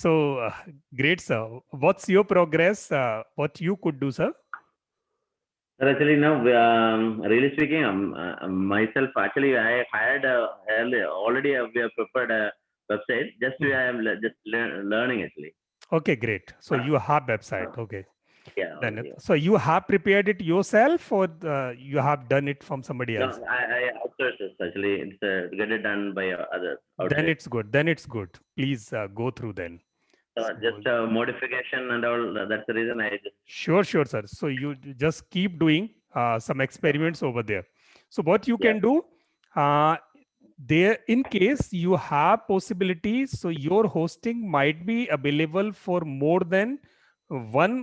So great, sir. What's your progress? What you could do, sir? Sir, actually, now, really speaking, myself, actually, I had already we have prepared a website. Just I am just learning actually. Okay, great. So you have website. Okay. Yeah, Then already. so you have prepared it yourself, or you have done it from somebody No, else? I outsource this actually. It's get it done by others Then outside. it's good. Then it's good. Please go through then. So So just modification and all. That's the reason I just. sure, sure, sir. So you just keep doing some Yeah. experiments over there. So what you Yeah. can do, uh, there in case you have possibilities, so your hosting might be available for more than one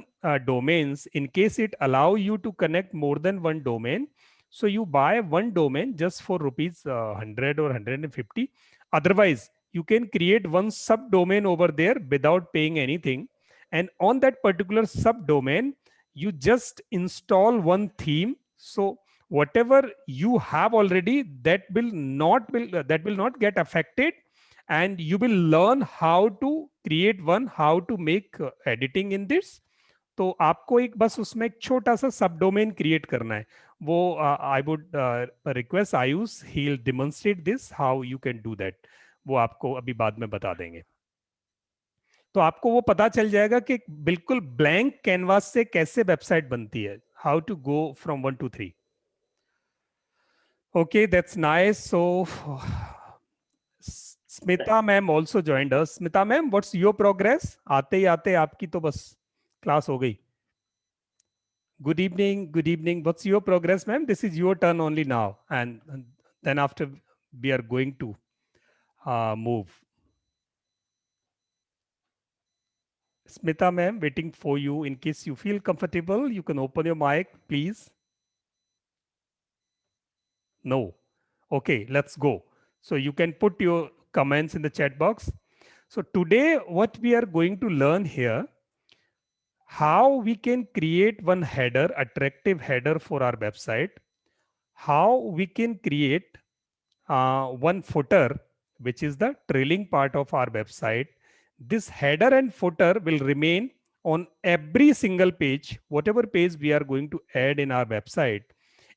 domains. In case it allow you to connect more than one domain, so you buy one domain just for rupees 100 or 150. Otherwise, you can create one subdomain over there without paying anything, and on that particular subdomain you just install one theme. So whatever you have already, that will not get affected, and you will learn how to create one, how to make editing in this. तो आपको एक बस उसमें एक छोटा सा सब domain create करना है. वो I would request Ayush, he will demonstrate this how you can do that. वो आपको अभी बाद में बता देंगे. तो आपको वो पता चल जाएगा कि बिल्कुल ब्लैंक कैनवास से कैसे वेबसाइट बनती है. How to go from 1 to 3. Okay, that's nice. So Smita ma'am also joined us. Smita ma'am, what's your progress? आते ही आते आपकी तो बस क्लास हो गई. Good evening, good evening. What's your progress, ma'am? This is your turn only now, and then after we are going to move. Smita ma'am, waiting for you. In case you feel comfortable, you can open your mic, please. No. Okay, let's go. So you can put your comments in the chat box. So today, what we are going to learn here, how we can create one header, attractive header for our website, how we can create one footer, which is the trailing part of our website. This header and footer will remain on every single page, whatever page we are going to add in our website.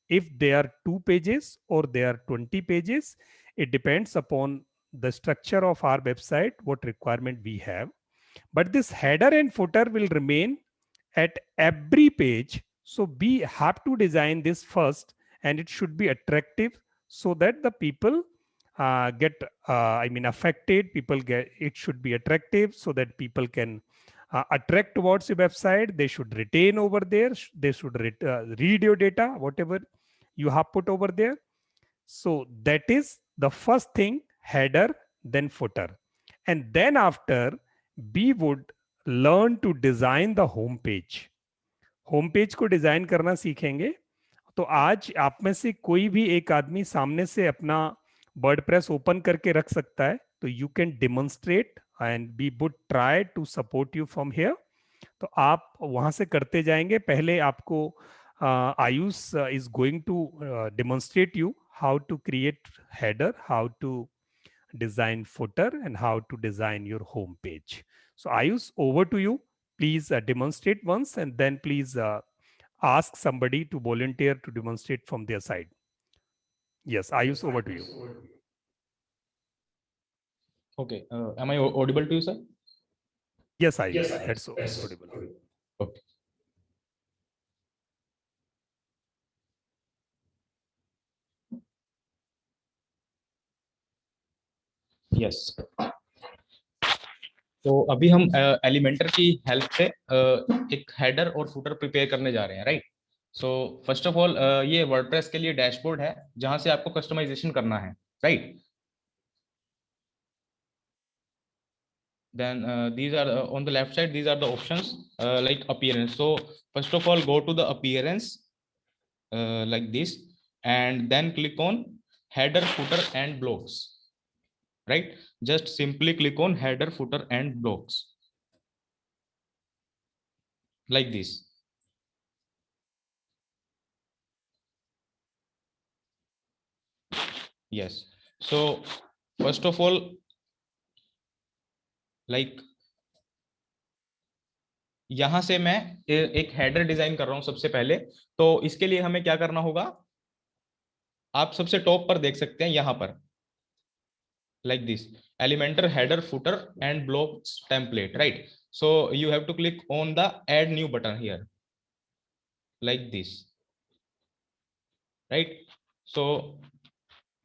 If they are 2 pages or they are 20 pages, it depends upon the structure of our website, what requirement we have. But this header and footer will remain at every page. So we have to design this first, and it should be attractive so that the people get affected. People get, it should be attractive so that people can attract towards your website. They should retain over there. They should read your data, whatever you have put over there. So that is the first thing, header, then footer. And then after, we would learn to design the home page. Home page को design करना सीखेंगे. तो आज आप में से कोई भी एक आदमी सामने से अपना वर्डप्रेस ओपन करके रख सकता है. तो you can demonstrate and we would try to support you from here. तो आप वहां से करते जाएंगे. पहले आपको Ayush is going to demonstrate you how to create header, how to design footer, and how to design your home page. So Ayush, over to you. Please demonstrate once, and then please ask somebody to volunteer to demonstrate from their side. Yes, Ayush, over to you. Okay, am I audible to you, sir? Yes, Ayush, that's audible. Okay. Yes. तो अभी हम Elementor की help से एक header और footer prepare करने जा रहे हैं, right? So first of all ये वर्डप्रेस के लिए डैशबोर्ड है जहां से आपको कस्टमाइजेशन करना है, right? Then these are on the left side, these are the options like appearance. So first of all, go to the appearance like this, and then click on header, footer, and blocks, right? Just simply click on header, footer, and blocks like this. Yes. So first of all, like यहाँ से मैं एक header design कर रहा हूँ सबसे पहले। तो इसके लिए हमें क्या करना होगा, आप सबसे टॉप पर देख सकते हैं यहाँ पर, like this, Elementor header footer and blocks template, right? So you have to click on the add new button here, like this, right? So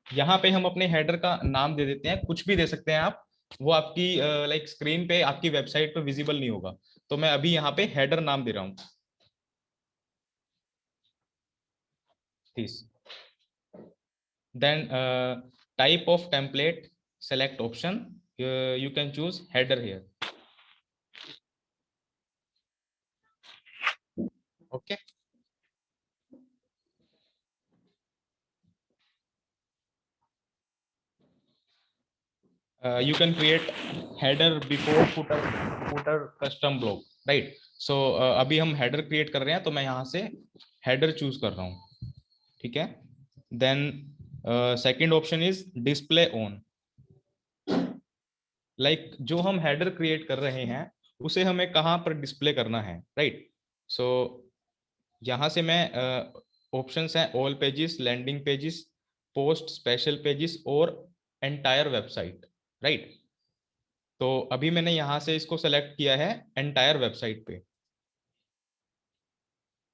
यहाँ पे हम अपने हेडर का नाम दे देते हैं, कुछ भी दे सकते हैं आप, वो आपकी लाइक स्क्रीन पे आपकी वेबसाइट पे विजिबल नहीं होगा। तो मैं अभी यहाँ पे हेडर नाम दे रहा हूँ this, then type of template, select option, you can choose header here, okay? You can create header before footer custom block, right? So अभी हम header create कर रहे हैं, तो मैं यहाँ से header choose कर रहा हूँ, ठीक है? Then second option is display on, like जो हम header create कर रहे हैं उसे हमें कहाँ पर display करना है, right? So यहाँ से मैं options हैं all pages, landing pages, post, special pages और entire website, right? तो अभी मैंने यहाँ से इसको सेलेक्ट किया है एंटायर वेबसाइट पे,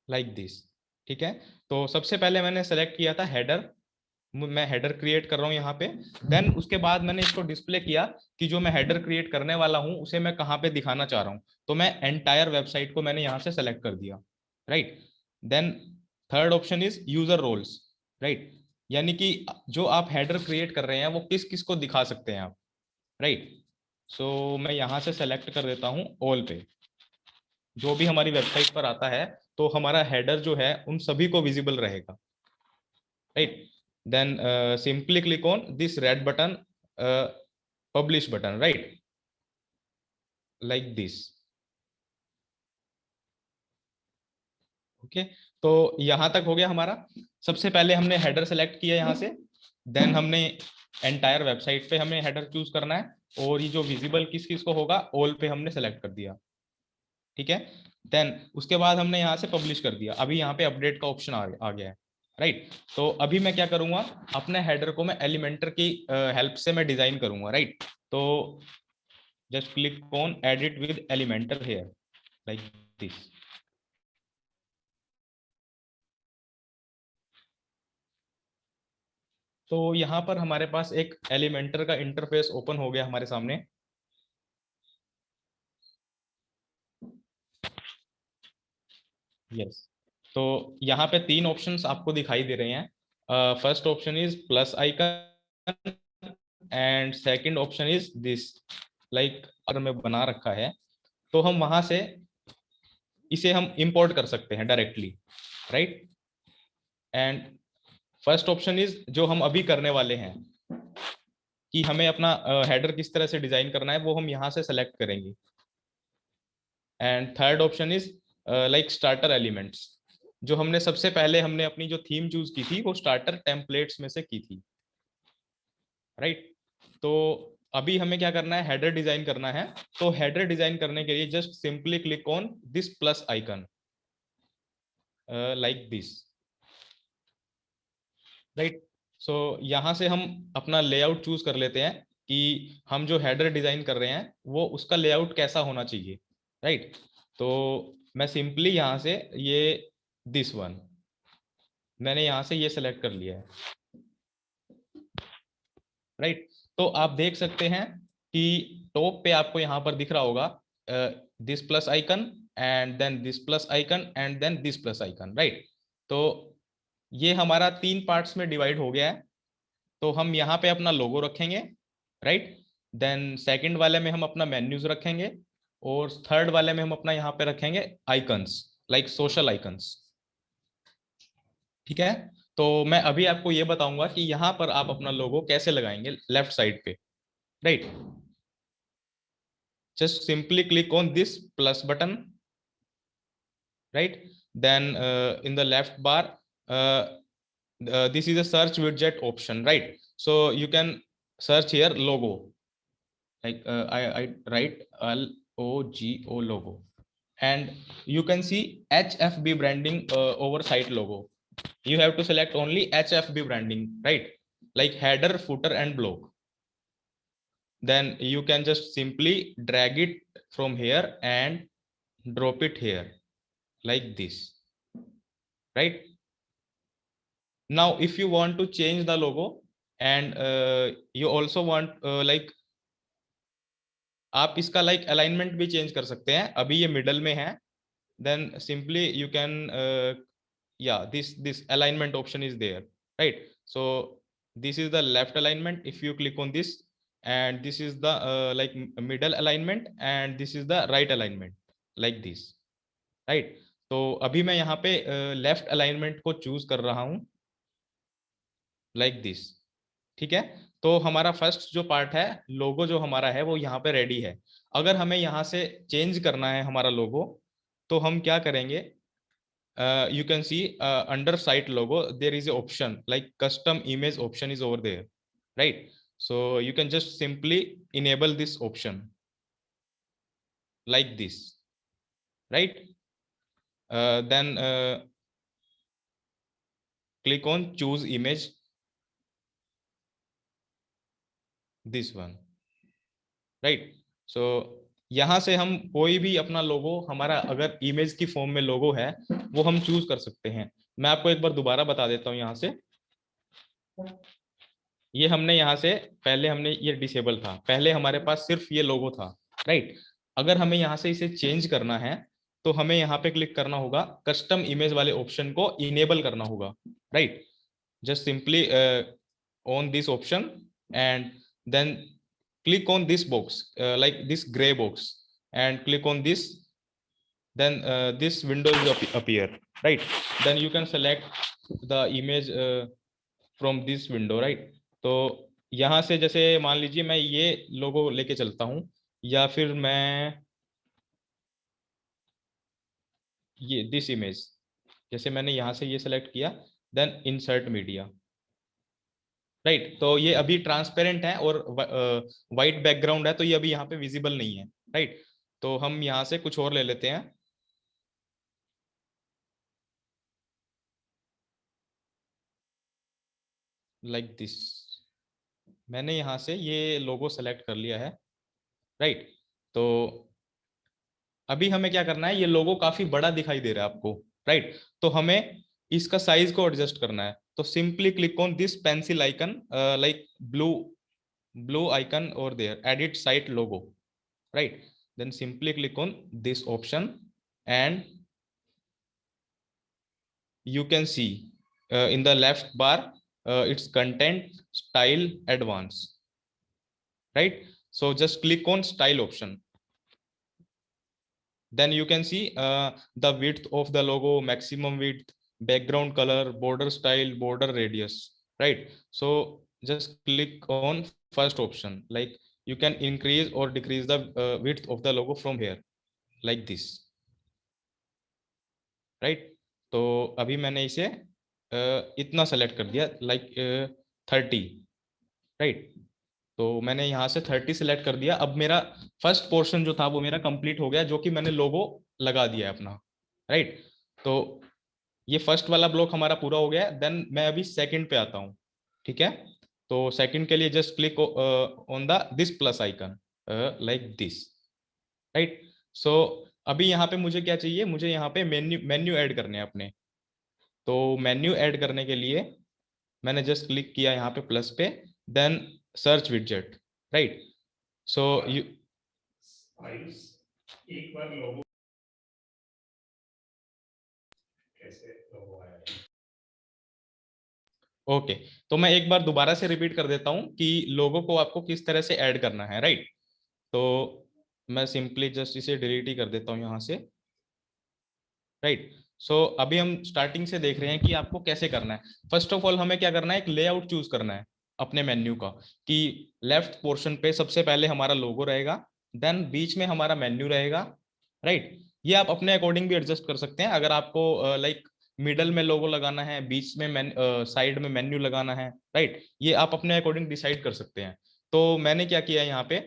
लाइक दिस, ठीक है? तो सबसे पहले मैंने सेलेक्ट किया था हेडर, मैं हेडर क्रिएट कर रहा हूँ यहाँ पे। देन उसके बाद मैंने इसको डिस्प्ले किया कि जो मैं हेडर क्रिएट करने वाला हूँ उसे मैं कहाँ पे दिखाना चाह रहा हूँ, तो मैं एंटायर वेबसाइट को मैंने यहाँ से सेलेक्ट कर दिया, right? Then third option is user roles, right? यानी कि जो आप हेडर क्रिएट कर रहे हैं वो किस किस को दिखा सकते हैं आप, राइट? सो मैं यहाँ से सेलेक्ट कर देता हूँ ऑल पे, जो भी हमारी वेबसाइट पर आता है तो हमारा हेडर जो है उन सभी को विजिबल रहेगा, right? Then simply click on this red button, publish button, right, like this, okay? तो यहाँ तक हो गया हमारा। सबसे पहले हमने हेडर सेलेक्ट किया यहाँ से, देन हमने एंटायर वेबसाइट पे हमें हेडर चूज करना है, और ये जो विजिबल किस किस को होगा ऑल पे हमने सेलेक्ट कर दिया, ठीक है? देन उसके बाद हमने यहाँ से पब्लिश कर दिया, अभी यहाँ पे अपडेट का ऑप्शन आ गया है, राइट? तो अभी मैं क्या करूंगा, अपने हेडर को मैं एलिमेंटर की हेल्प से मैं डिजाइन करूंगा, राइट? तो just click on edit with Elementor here, like this. तो यहाँ पर हमारे पास एक एलिमेंटर का इंटरफेस ओपन हो गया हमारे सामने। यस, तो यहाँ पे तीन ऑप्शंस आपको दिखाई दे रहे हैं। First option is plus icon and second option is this, like अगर मैं बना रखा है तो हम वहां से इसे हम इंपोर्ट कर सकते हैं directly, right? And first option is जो हम अभी करने वाले हैं कि हमें अपना हेडर किस तरह से डिजाइन करना है, वो हम यहाँ से सेलेक्ट करेंगे। And third option is like starter elements, जो हमने सबसे पहले हमने अपनी जो थीम चूज की थी वो स्टार्टर टेम्पलेट्स में से की थी, राइट? तो अभी हमें क्या करना है, हेडर डिजाइन करना है। तो हेडर डिजाइन करने के लिए just simply click on this plus icon, like this, right? So यहाँ से हम अपना लेआउट चूज कर लेते हैं कि हम जो हेडर डिजाइन कर रहे हैं वो उसका लेआउट कैसा होना चाहिए, राइट? तो मैं सिंपली यहाँ से ये दिस वन मैंने यहाँ से ये सेलेक्ट कर लिया है, राइट? तो आप देख सकते हैं कि टॉप पे आपको यहाँ पर दिख रहा होगा this plus icon and then this plus icon and then this plus icon, right? तो ये हमारा तीन पार्ट्स में डिवाइड हो गया है। तो हम यहाँ पे अपना लोगो रखेंगे, राइट? देन सेकंड वाले में हम अपना मेन्यूज रखेंगे, और थर्ड वाले में हम अपना यहाँ पे रखेंगे आइकन्स, लाइक सोशल आइकन्स, ठीक है? तो मैं अभी आपको ये बताऊंगा कि यहाँ पर आप अपना लोगो कैसे लगाएंगे लेफ्ट साइड पे, right? Just simply click on this plus button, right? Then in the left bar this is a search widget option, right? So you can search here logo, like I write LOGO logo, and you can see HFB branding over site logo. You have to select only HFB branding, right? Like header, footer and block. Then you can just simply drag it from here and drop it here like this, right? Now if you want to change the logo and you also want like आप इसका like alignment भी change कर सकते हैं. अभी ये middle में है, then simply you can yeah, this alignment option is there, right? So this is the left alignment. If you click on this, and this is the like middle alignment, and this is the right alignment like this, right? तो अभी मैं यहाँ पे left alignment को choose कर रहा हूँ like this, ठीक है? तो हमारा फर्स्ट जो पार्ट है, लोगो जो हमारा है वो यहाँ पे रेडी है. अगर हमें यहाँ से चेंज करना है हमारा लोगो, तो हम क्या करेंगे? You can see under site logo there is an option like custom image option is over there, right? So you can just simply enable this option like this, right? Then click on choose image, this one, right? So यहाँ से हम कोई भी अपना लोगो, हमारा अगर image की form में लोगो है वो हम चूज कर सकते हैं. मैं आपको एक बार दोबारा बता देता हूँ. यहाँ से ये हमने यहाँ से पहले हमने ये डिसेबल था, पहले हमारे पास सिर्फ ये लोगो था, राइट? अगर हमें यहाँ से इसे चेंज करना है तो हमें यहाँ पे क्लिक करना होगा, कस्टम इमेज वाले ऑप्शन को इनेबल करना होगा, right? Just simply on this option and then click on this box like this gray box and click on this, then this window will appear, right? Then you can select the image from this window, right? तो यहाँ से जैसे मान लीजिए मैं ये लोगो लेके चलता हूँ, या फिर मैं ये दिस इमेज, जैसे मैंने यहाँ से ये सेलेक्ट किया, देन इंसर्ट मीडिया, राइट? तो ये अभी ट्रांसपेरेंट है और वाइट बैकग्राउंड है, तो ये अभी यहाँ पे विजिबल नहीं है, राइट? तो हम यहाँ से कुछ और ले लेते हैं. लाइक दिस, मैंने यहाँ से ये लोगो सेलेक्ट कर लिया है, राइट? तो अभी हमें क्या करना है, ये लोगो काफी बड़ा दिखाई दे रहा है आपको, राइट? तो हमें इसका साइज को एडजस्ट करना है. तो simply click on this pencil icon like blue icon over there, edit site logo, right? Then simply click on this option and you can see in the left bar it's content style advanced, right? So just click on style option, then you can see the width of the logo, maximum width, background color, border style, border radius, right? So just click on first option, like you can increase or decrease the width of the logo from here like this, right? तो अभी मैंने इसे इतना select कर दिया like 30, right? तो मैंने यहाँ से 30 सेलेक्ट कर दिया. अब मेरा फर्स्ट पोर्शन जो था वो मेरा कंप्लीट हो गया, जो कि मैंने लोगो लगा दिया है अपना, राइट? तो ये फर्स्ट वाला ब्लॉक हमारा पूरा हो गया. देन मैं अभी सेकंड पे आता हूँ, ठीक है? तो सेकंड के लिए just click on the this plus icon like this, right? So अभी यहाँ पे मुझे क्या चाहिए, मुझे यहाँ पे मेन्यू ऐड करने हैं अपने. तो मेन्यू ऐड करने के लिए मैंने जस्ट क्लिक किया यहाँ पे प्लस पे, then search widget, right? So you एक बार लोगो कैसे लोगो आया, ओके. तो मैं एक बार दोबारा से रिपीट कर देता हूँ कि लोगो को आपको किस तरह से ऐड करना है, राइट? तो मैं सिंपली जस्ट इसे डिलीट ही कर देता हूँ यहाँ से, राइट? सो अभी हम स्टार्टिंग से देख रहे हैं कि आपको कैसे करना है. फर्स्ट ऑफ ऑल हमें क्या करना है, एक लेआउट चूज करना है अपने मेन्यू का, कि लेफ्ट पोर्शन पे सबसे पहले हमारा लोगो रहेगा, देन बीच में हमारा मेन्यू रहेगा, राइट? ये आप अपने अकॉर्डिंग भी एडजस्ट कर सकते हैं. अगर आपको लाइक मिडल में लोगो लगाना है, बीच में साइड में मेन्यू लगाना है, राइट? ये आप अपने अकॉर्डिंग डिसाइड कर सकते हैं. तो मैंने क्या किया यहाँ पे,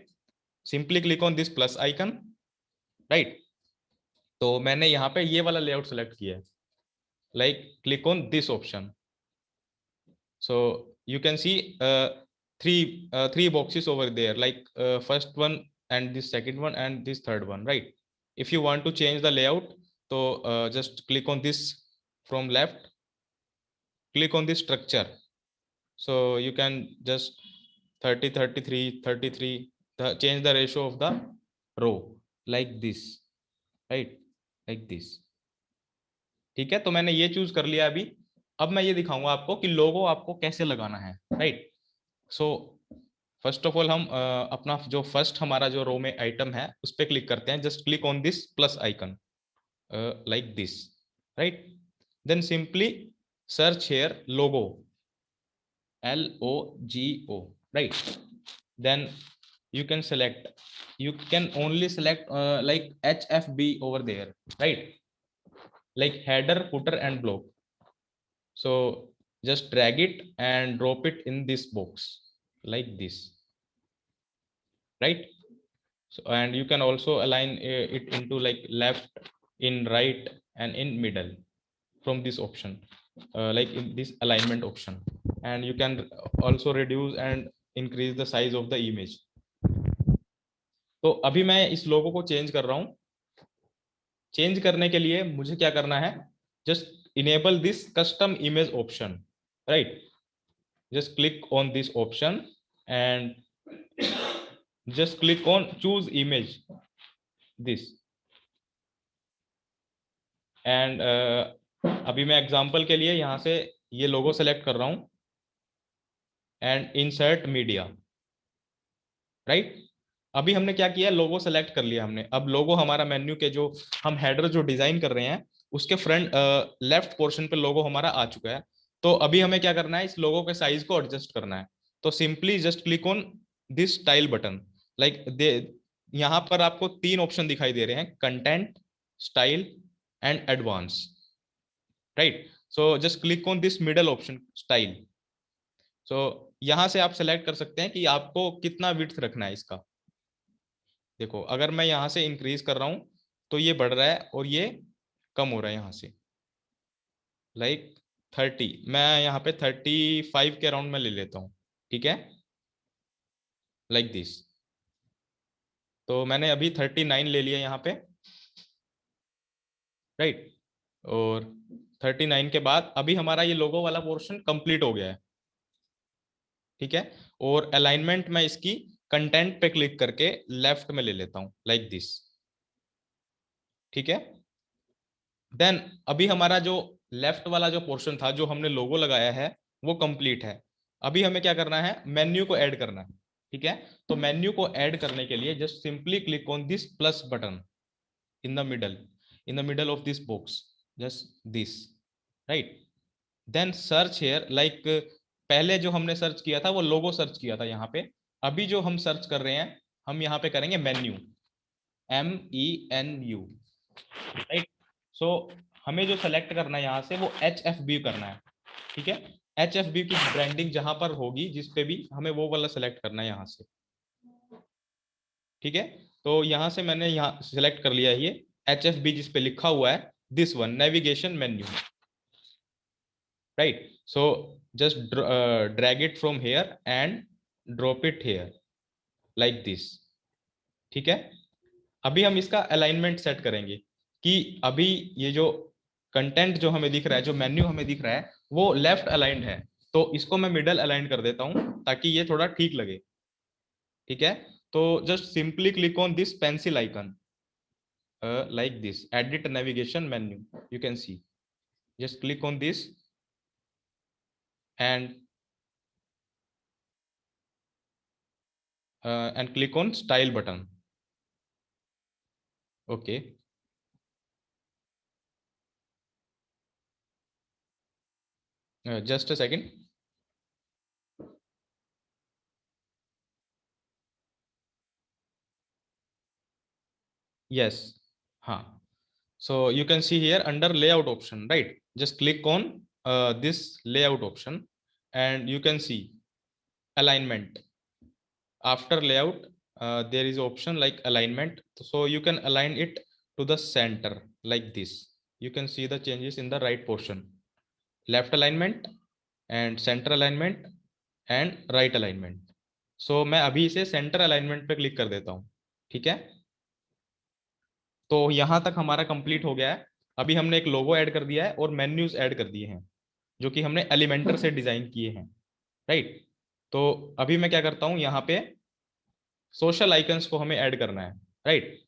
simply click on this plus icon, right? तो मैंने यहाँ पे ये वाला लेआउट सेलेक्ट किया है, like click on this option. So you can see three boxes over there, like first one and this second one and this third one, right? If you want to change the layout, so just click on this from left, click on this structure. So you can just 30 33 33 change the ratio of the row like this, right? Like this. ठीक है, तो मैंने ये choose कर लिया अभी। अब मैं ये दिखाऊंगा आपको कि लोगो आपको कैसे लगाना है, right? So first of all हम अपना जो फर्स्ट हमारा जो रो में आइटम है उस पर क्लिक करते हैं। Just click on this plus icon like this, right? Then simply search here logo, LOGO, right? Then you can select, you can only select like HFB over there, right? Like header, footer and block. So just drag it and drop it in this box like this, right? So and you can also align it into like left, in right and in middle from this option, like in this alignment option. And you can also reduce and increase the size of the image. तो अभी मैं इस लोगो को change कर रहा हूं। Change करने के लिए मुझे क्या करना है, just enable this custom image option, right? Just click on this option and just click on choose image this and अभी मैं एग्जांपल के लिए यहाँ से ये लोगो सेलेक्ट कर रहा हूँ एंड इंसर्ट मीडिया, राइट? अभी हमने क्या किया, लोगो सेलेक्ट कर लिया हमने। अब लोगो हमारा मेन्यू के जो हम हेडर जो डिजाइन कर रहे हैं उसके फ्रंट लेफ्ट पोर्शन पे लोगो हमारा आ चुका है। तो अभी हमें क्या करना है, इस लोगो के साइज को एडजस्ट करना है। तो simply just click on this style button, like यहाँ पर आपको तीन ऑप्शन दिखाई दे रहे हैं, content, style and advance, right? So just click on this middle option, style. So यहां से आप सेलेक्ट कर सकते हैं कि आपको कितना विड्थ रखना है इसका। देखो अगर मैं यहां से इंक्रीज कर रहा हूं तो ये बढ़ रहा है और ये कम हो रहा है यहाँ से, लाइक 30, मैं यहाँ पे 35 के अराउंड में ले लेता हूँ, ठीक है? Like this. तो मैंने अभी 39 ले लिया यहाँ पे, राइट? और 39 के बाद अभी हमारा ये लोगो वाला पोर्शन कंप्लीट हो गया है, ठीक है? और अलाइनमेंट में इसकी कंटेंट पे क्लिक करके लेफ्ट में ले लेता हूं लाइक दिस, ठीक है? देन अभी हमारा जो लेफ्ट वाला जो पोर्शन था जो हमने लोगो लगाया है वो कंप्लीट है। अभी हमें क्या करना है, मेन्यू को ऐड करना है, ठीक है? तो मेन्यू को ऐड करने के लिए just simply click on this plus button in the middle of this box, just this, right? Then search here, like पहले जो हमने सर्च किया था वो लोगो सर्च किया था यहाँ पे। अभी जो हम सर्च कर रहे हैं हम यहाँ पे करेंगे मेन्यू, MENU, राइट? सो हमें जो सेलेक्ट करना है यहाँ से वो HFB करना है, ठीक है? HFB की ब्रांडिंग जहां पर होगी जिस पे भी हमें वो वाला सेलेक्ट करना है यहाँ से, ठीक है? तो यहाँ से मैंने यहाँ सेलेक्ट कर लिया है ये HFB जिस पे लिखा हुआ है this one, navigation menu, right? So just drag it from here and drop it here like this, ठीक है? अभी हम इसका अलाइनमेंट सेट करेंगे कि अभी ये जो कंटेंट जो हमें दिख रहा है, जो मेन्यू हमें दिख रहा है वो लेफ्ट अलाइंड है, तो इसको मैं मिडल अलाइन कर देता हूं ताकि ये थोड़ा ठीक लगे, ठीक है? तो just simply click on this pencil icon like this, edit navigation menu, you can see, just click on this and click on style button, okay? Just a second. Yes, huh. So you can see here under layout option, right? Just click on this layout option and you can see alignment. After layout there is option like alignment, so you can align it to the center like this. You can see the changes in the right portion, left alignment and center alignment and right alignment. So मैं अभी इसे center alignment पे click कर देता हूँ, ठीक है। तो यहाँ तक हमारा कंप्लीट हो गया है। अभी हमने एक लोगो ऐड कर दिया है और मेन्यूज ऐड कर दिए हैं जो कि हमने एलिमेंटर से डिजाइन किए हैं, राइट। तो अभी मैं क्या करता हूँ, यहाँ पे सोशल आइकन्स को हमें ऐड करना है, राइट।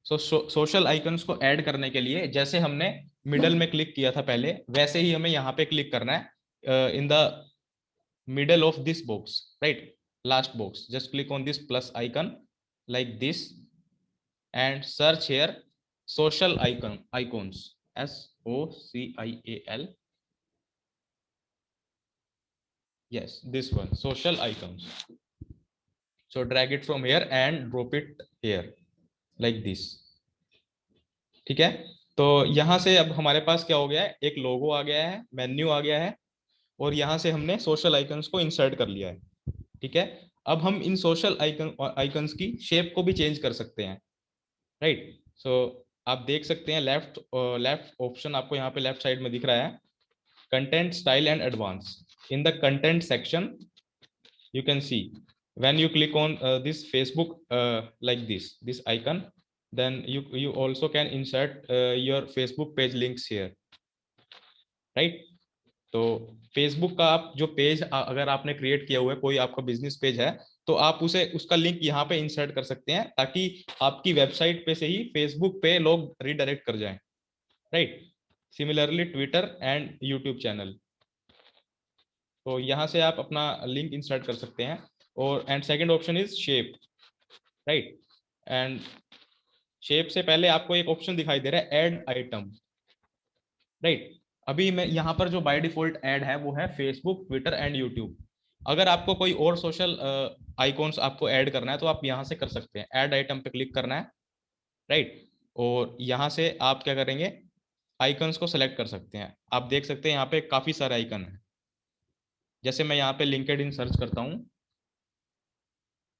सो सोशल आइकन्स को ऐड करने के लिए जैसे हमने मिडल में क्लिक किया था पहले, वैसे ही हमें यहाँ पे क्लिक करना है in the middle of this box, right, last box. Just click on this plus icon like this and search here social icons, SOCIAL. Yes, this one, social icons. So drag it from here and drop it here like this, ठीक है। तो यहाँ से अब हमारे पास क्या हो गया है, एक लोगो आ गया है, मेन्यू आ गया है और यहाँ से हमने सोशल आइकन्स को इंसर्ट कर लिया है, ठीक है। अब हम इन सोशल आइकन्स की शेप को भी चेंज कर सकते हैं, राइट। सो आप देख सकते हैं लेफ्ट ऑप्शन आपको यहाँ पे लेफ्ट साइड में दिख रहा है, content style and advance. In the content section you can see when you click on this Facebook like this icon, then you also can insert your Facebook page links here, right। तो Facebook का आप जो page अगर आपने create किया हुआ है, कोई आपका बिजनेस पेज है, तो आप उसे उसका लिंक यहाँ पे इंसर्ट कर सकते हैं ताकि आपकी वेबसाइट पे से ही फेसबुक पे लोग रीडायरेक्ट कर जाएं, right. Similarly Twitter and YouTube channel, तो यहाँ से आप अपना लिंक इंसर्ट कर सकते हैं। और and second option is shape, right. And shape से पहले आपको एक ऑप्शन दिखाई दे रहा है ऐड आइटम, राइट। अभी मैं यहाँ पर जो बाय डिफॉल्ट ऐड है वो है फेसबुक, ट्विटर एंड यूट्यूब। अगर आपको कोई और सोशल आइकॉन्स आपको ऐड करना है तो आप यहाँ से कर सकते हैं, ऐड आइटम पे क्लिक करना है, राइट। और यहाँ से आप क्या करेंगे, आइकन्स को सेलेक्ट कर सकते हैं। आप देख सकते हैं यहाँ पे काफी सारे आइकन है। जैसे मैं यहाँ पे लिंक्डइन सर्च करता हूँ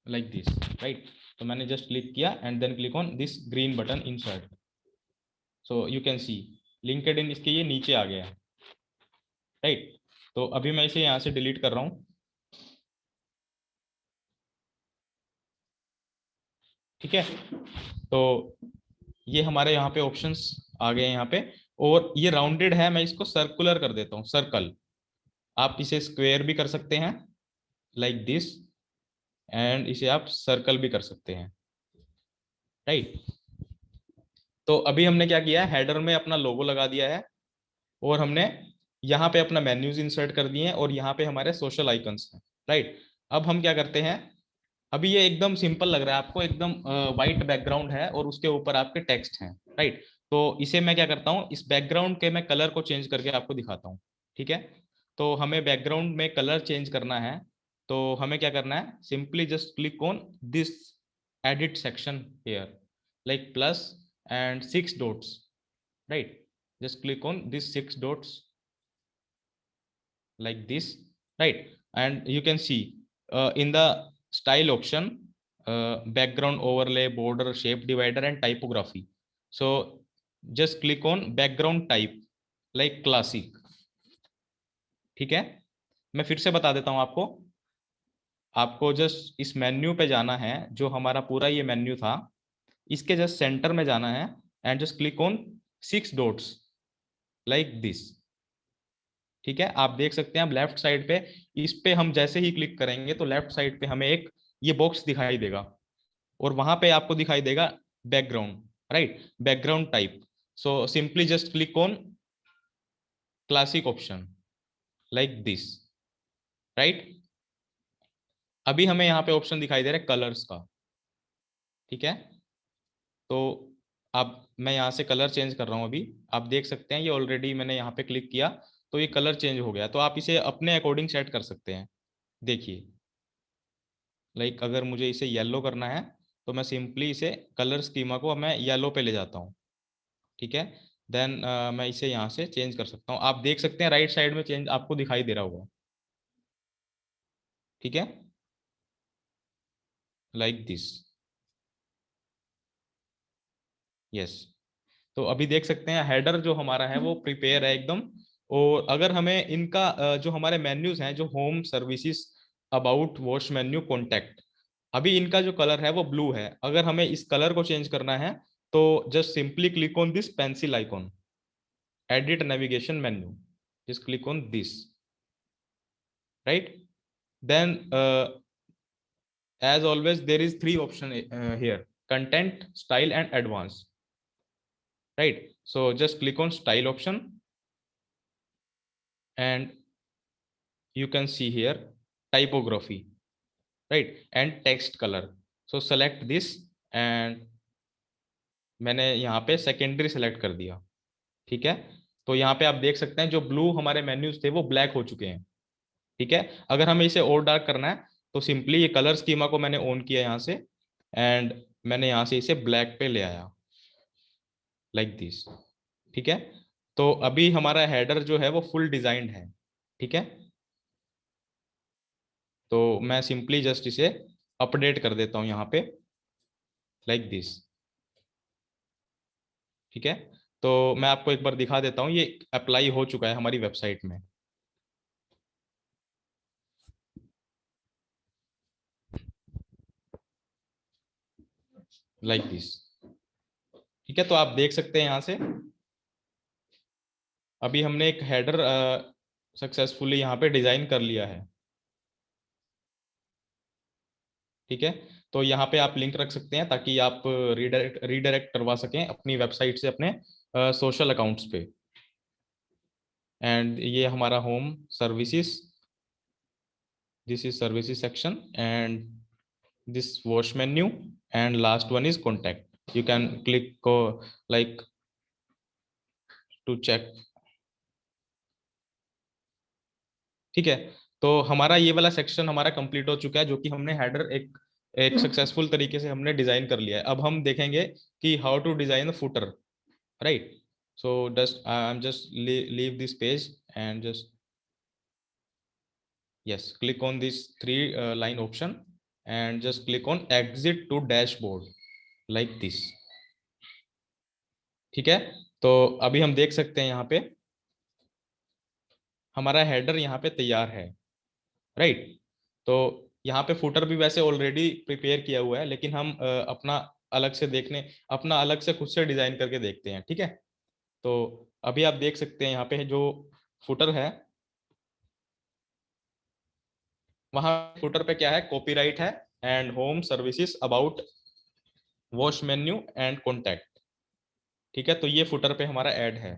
लाइक दिस, राइट। तो मैंने जस्ट क्लिक किया and then click on this green button insert. So you can see LinkedIn इसके ये नीचे आ गया है, राइट। तो अभी मैं इसे यहाँ से डिलीट कर रहा हूँ, ठीक है। तो ये हमारे यहाँ पे ऑप्शंस आ गए हैं यहाँ पे, और ये राउंडेड है, मैं इसको सर्कुलर कर देता हूँ, सर्कल। आप इसे स्क्वायर भी कर सकते हैं लाइक दिस, एंड इसे आप सर्कल भी कर सकते हैं, राइट। तो अभी हमने क्या किया है, हेडर में अपना लोगो लगा दिया है और हमने यहाँ पे अपना मेन्यूज इंसर्ट कर दिए हैं और यहाँ पे हमारे सोशल आइकन्स हैं, राइट। अब हम क्या करते हैं, अभी ये एकदम सिंपल लग रहा है आपको, एकदम वाइट बैकग्राउंड है और उसके ऊपर आपके टेक्स्ट हैं, राइट। तो इसे मैं क्या करता हूँ, इस बैकग्राउंड के मैं कलर को चेंज करके आपको दिखाता हूँ, ठीक है। तो हमें बैकग्राउंड में कलर चेंज करना है, तो हमें क्या करना है, simply just click on this edit section here like plus and 6 dots, right। just click on these 6 dots like this, right। and you can see in the style option, background overlay, border, shape divider and typography, so just click on background type like classic, ठीक है। मैं फिर से बता देता हूं आपको just इस मेन्यू पे जाना है, जो हमारा पूरा ये मेन्यू था, इसके जस्ट सेंटर में जाना है and just click on 6 dots like this, ठीक है। आप देख सकते हैं अब लेफ्ट साइड पे, इस पे हम जैसे ही क्लिक करेंगे तो लेफ्ट साइड पे हमें एक ये बॉक्स दिखाई देगा और वहां पे आपको दिखाई देगा background, right, background type. So simply just click on classic option like this, right. अभी हमें यहाँ पे ऑप्शन दिखाई दे रहा है कलर्स का, ठीक है। तो अब मैं यहाँ से कलर चेंज कर रहा हूँ, अभी आप देख सकते हैं ये ऑलरेडी मैंने यहाँ पे क्लिक किया तो ये कलर चेंज हो गया। तो आप इसे अपने अकॉर्डिंग सेट कर सकते हैं। देखिए लाइक अगर मुझे इसे येलो करना है तो मैं सिंपली इसे कलर स्कीमा को मैं येलो पे ले जाता हूँ, ठीक है। देन मैं इसे यहाँ से चेंज कर सकता हूँ। आप देख सकते हैं राइट साइड में चेंज आपको दिखाई दे रहा होगा, ठीक है, लाइक दिस, यस। तो अभी देख सकते हैं हेडर जो हमारा है वो प्रिपेयर है एकदम। और अगर हमें इनका जो हमारे मेन्यूज हैं, जो home, services, about, watch menu, contact, अभी इनका जो कलर है वो ब्लू है। अगर हमें इस कलर को चेंज करना है तो just simply click on this pencil icon, edit navigation menu, just click on this, right? Then as always there is three option here: content, style and advanced, right? So just click on style option and you can see here typography, right, and text color. So select this and मैंने यहाँ पे secondary select कर दिया, ठीक है? तो यहाँ पे आप देख सकते हैं जो ब्लू हमारे मेन्यूज थे वो ब्लैक हो चुके हैं, ठीक है? अगर हमें इसे और डार्क करना है तो सिंपली ये कलर स्कीमा को मैंने ऑन किया यहाँ से एंड मैंने यहाँ से इसे ब्लैक पे ले आया, लाइक दिस, ठीक है? तो अभी हमारा हेडर जो है वो फुल डिजाइंड है, ठीक है? तो मैं सिंपली जस्ट इसे अपडेट कर देता हूं यहाँ पे, लाइक दिस, ठीक है? तो मैं आपको एक बार दिखा देता हूँ, ये अप्लाई हो चुका है हमारी वेबसाइट में, लाइक दिस, ठीक है? तो आप देख सकते हैं यहाँ से अभी हमने एक हेडर सक्सेसफुली यहाँ पे डिजाइन कर लिया है, ठीक है? तो यहाँ पे आप लिंक रख सकते हैं ताकि आप रीडायरेक्ट करवा सकें अपनी वेबसाइट से अपने सोशल अकाउंट्स पे। एंड ये हमारा home services, this is services section, and this wash menu, and last one is contact. You can click like to check, ठीक है? तो हमारा ये वाला सेक्शन हमारा कंप्लीट हो चुका है, जो कि हमने हेडर एक सक्सेसफुल तरीके से हमने डिजाइन कर लिया है। अब हम देखेंगे कि how to design the footer, right? So just I am just leave this page and just yes, click on this three line option and just click on exit to dashboard, like this, ठीक है? तो अभी हम देख सकते हैं यहाँ पे हमारा हेडर यहाँ पे तैयार है, राइट? तो यहाँ पे फुटर भी वैसे ऑलरेडी प्रिपेयर किया हुआ है, लेकिन हम अपना अलग से खुद से डिजाइन करके देखते हैं, ठीक है? तो अभी आप देख सकते हैं यहाँ पे जो फुटर है, वहां फुटर पे क्या है, कॉपीराइट है and home, services, about, wash menu and contact, ठीक है? तो ये फुटर पे हमारा ऐड है।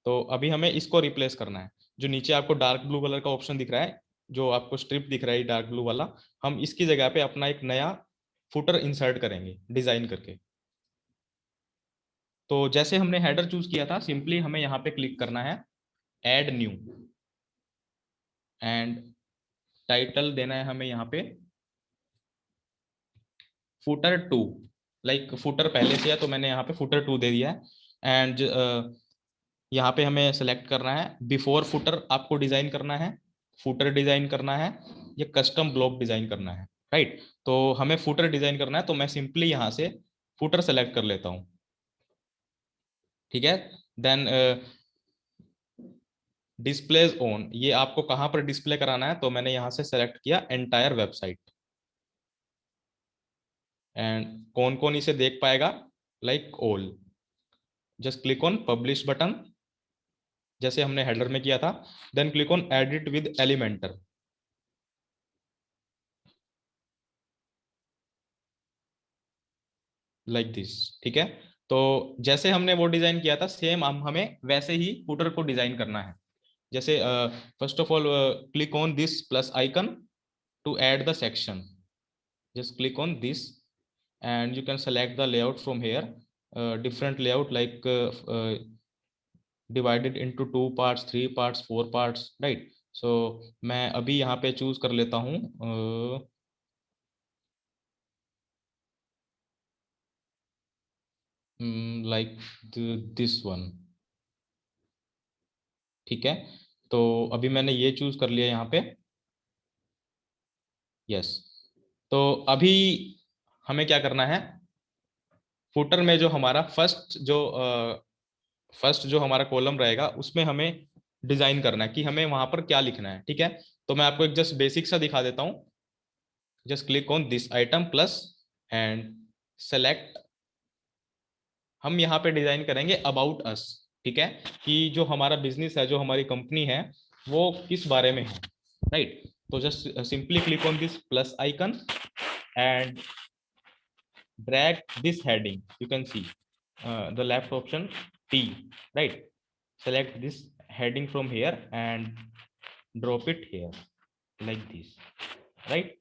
तो अभी हमें इसको रिप्लेस करना है। जो नीचे आपको डार्क ब्लू कलर का ऑप्शन दिख रहा है, जो आपको स्ट्रिप दिख रहा है डार्क ब्लू वाला, हम इसकी जगह पे अपना एक नया फुटर इंसर्ट करेंगे डिजाइन करके। तो जैसे हमने हेडर चूज किया था, सिंपली हमें यहाँ पे क्लिक करना है ऐड न्यू एंड टाइटल देना है हमें यहाँ पे फुटर 2, लाइक फुटर पहले से है तो मैंने यहाँ पे फुटर 2 दे दिया है। एंड यहाँ पे हमें सेलेक्ट करना है बिफोर फुटर आपको डिजाइन करना है, फुटर डिजाइन करना है, या कस्टम ब्लॉक डिजाइन करना है, राइट? तो हमें फुटर डिजाइन करना है, तो मैं सिंपली यहाँ से फुटर सेलेक्ट कर लेता हूँ, ठीक है? देन डिस्प्लेज ऑन, ये आपको कहाँ पर डिस्प्ले कराना है, तो मैंने यहाँ से सेलेक्ट किया एंटायर वेबसाइट। एंड कौन कौन इसे देख पाएगा, like all, just click on publish button, जैसे हमने हेडर में किया था। Then click on edit with Elementor, like this, ठीक है? तो जैसे हमने वो डिजाइन किया था सेम हमें वैसे ही फुटर को डिजाइन करना है। जैसे first of all click on this plus icon to add the section, just click on this and you can select the layout from here, different layout like divided into 2 parts, 3 parts, 4 parts, right? So मैं अभी यहाँ पे choose कर लेता हूँ like this one, ठीक है? तो अभी मैंने ये चूज कर लिया यहाँ पे, यस। तो अभी हमें क्या करना है, फुटर में जो हमारा फर्स्ट जो हमारा कॉलम रहेगा उसमें हमें डिजाइन करना है कि हमें वहां पर क्या लिखना है। ठीक है, तो मैं आपको एक जस्ट बेसिक सा दिखा देता हूँ। Just click on this item plus and select. हम यहाँ पे डिजाइन करेंगे अबाउट अस। ठीक है, कि जो हमारा बिजनेस है, जो हमारी कंपनी है, वो किस बारे में है। राइट, तो just simply click on this plus icon and drag this heading. You can see the left option T, right? Select this heading from here and drop it here like this, right?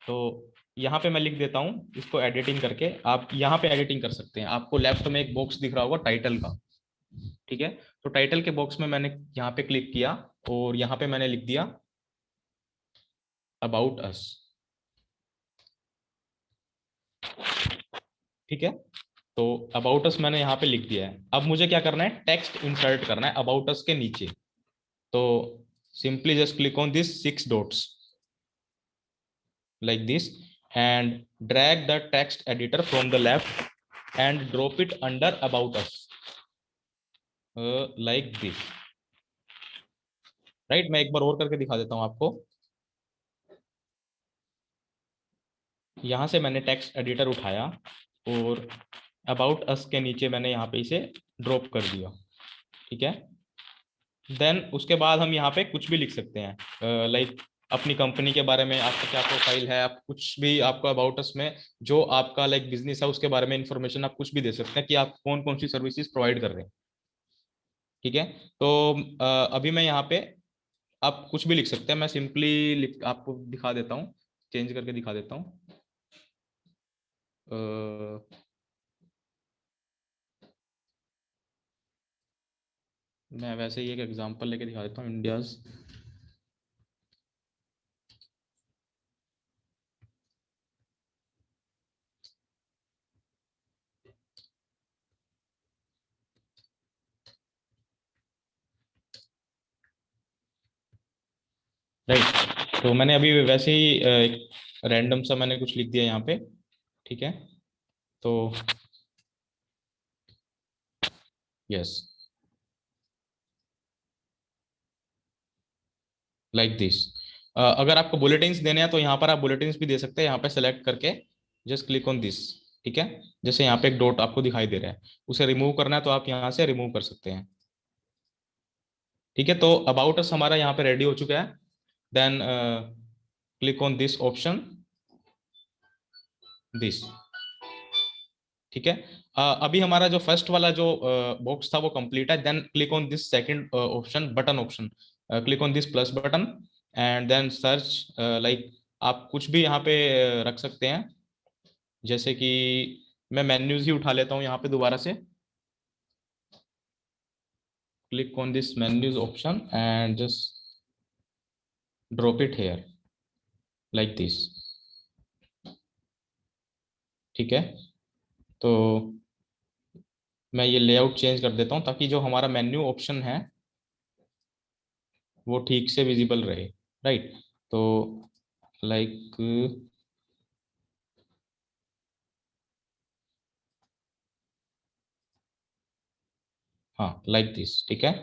तो यहाँ पे मैं लिख देता हूँ इसको editing करके। आप यहाँ पे एडिटिंग कर सकते हैं। आपको लेफ्ट में एक बॉक्स दिख रहा होगा टाइटल का। ठीक है, तो टाइटल के बॉक्स में मैंने यहाँ पे क्लिक किया और यहाँ पे मैंने लिख दिया अबाउट अस। ठीक है, तो अबाउट अस मैंने यहाँ पे लिख दिया है। अब मुझे क्या करना है, टेक्स्ट इंसर्ट करना है अबाउट अस के नीचे। तो simply just click on this 6 dots like this and drag the text editor from the left and drop it under about us like this, right? मैं एक बार और करके दिखा देता हूं आपको। यहां से मैंने टेक्स्ट एडिटर उठाया और अबाउट अस के नीचे मैंने यहाँ पे इसे ड्रॉप कर दिया। ठीक है, देन उसके बाद हम यहाँ पे कुछ भी लिख सकते हैं, लाइक अपनी कंपनी के बारे में, आपका क्या प्रोफाइल है, आप कुछ भी, आपको अबाउट अस में जो आपका लाइक बिजनेस है उसके बारे में इंफॉर्मेशन आप कुछ भी दे सकते हैं कि आप कौन कौन सी सर्विसेज प्रोवाइड कर रहे हैं। ठीक है, तो अभी मैं यहाँ पे आप कुछ भी लिख सकते हैं। मैं सिंपली आपको दिखा देता हूँ, चेंज करके दिखा देता हूँ। मैं वैसे ही एक एग्जांपल लेके दिखा देता हूँ, इंडियाज राइट। तो मैंने अभी वैसे ही रैंडम सा मैंने कुछ लिख दिया यहाँ पे। ठीक है, तो यस लाइक दिस। अगर आपको बुलेटिन्स देने हैं तो यहाँ पर आप बुलेटिन्स भी दे सकते हैं, यहाँ पे सेलेक्ट करके जस्ट क्लिक ऑन दिस। ठीक है, जैसे यहाँ पे एक डॉट आपको दिखाई दे रहा है, उसे रिमूव करना है तो आप यहाँ से रिमूव कर सकते हैं। ठीक है, तो अबाउट अस हमारा यहाँ पे रेडी हो चुका है। Then click on this option, this. ठीक है, अभी हमारा जो फर्स्ट वाला जो बॉक्स था वो कंप्लीट है। Then click on this second option, button option, click on this plus button and then search. Like आप कुछ भी यहाँ पे रख सकते हैं, जैसे कि मैं मेन्यूज ही उठा लेता हूँ यहाँ पे दोबारा से। Click on this menus option and just drop it here like this. ठीक है, तो मैं ये लेआउट चेंज कर देता हूँ ताकि जो हमारा मेन्यू ऑप्शन है वो ठीक से विजिबल रहे। राइट, तो लाइक हाँ, लाइक दिस। ठीक है,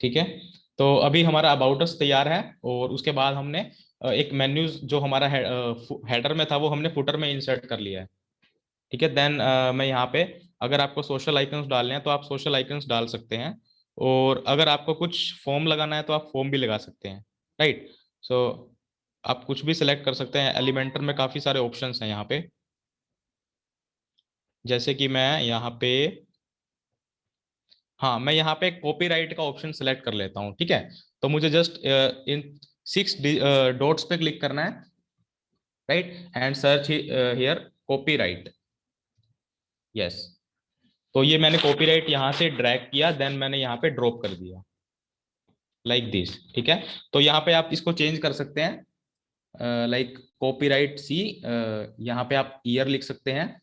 ठीक है, तो अभी हमारा अबाउट अस तैयार है और उसके बाद हमने एक मेन्यूज जो हमारा हेडर में था वो हमने फुटर में इंसर्ट कर लिया है। ठीक है, देन मैं यहाँ पे, अगर आपको सोशल आइकन्स डालने हैं तो आप सोशल आइकन्स डाल सकते हैं, और अगर आपको कुछ फॉर्म लगाना है तो आप फॉर्म भी लगा सकते हैं। राइट, सो आप कुछ भी सिलेक्ट कर सकते हैं। एलिमेंटर में काफी सारे ऑप्शंस हैं यहाँ पे, जैसे कि मैं यहाँ पे, हाँ, मैं यहाँ पे कॉपीराइट का ऑप्शन सेलेक्ट कर लेता हूँ। ठीक है, तो मुझे जस्ट इन 6 डॉट्स पे क्लिक करना है, right, and search here copyright. Yes, तो ये मैंने कॉपीराइट यहाँ से ड्रैग किया, देन मैंने यहाँ पे ड्रॉप कर दिया लाइक दिस। ठीक है, तो यहाँ पे आप इसको चेंज कर सकते हैं, लाइक कॉपीराइट सी, यहाँ पे आप ईयर लिख सकते हैं।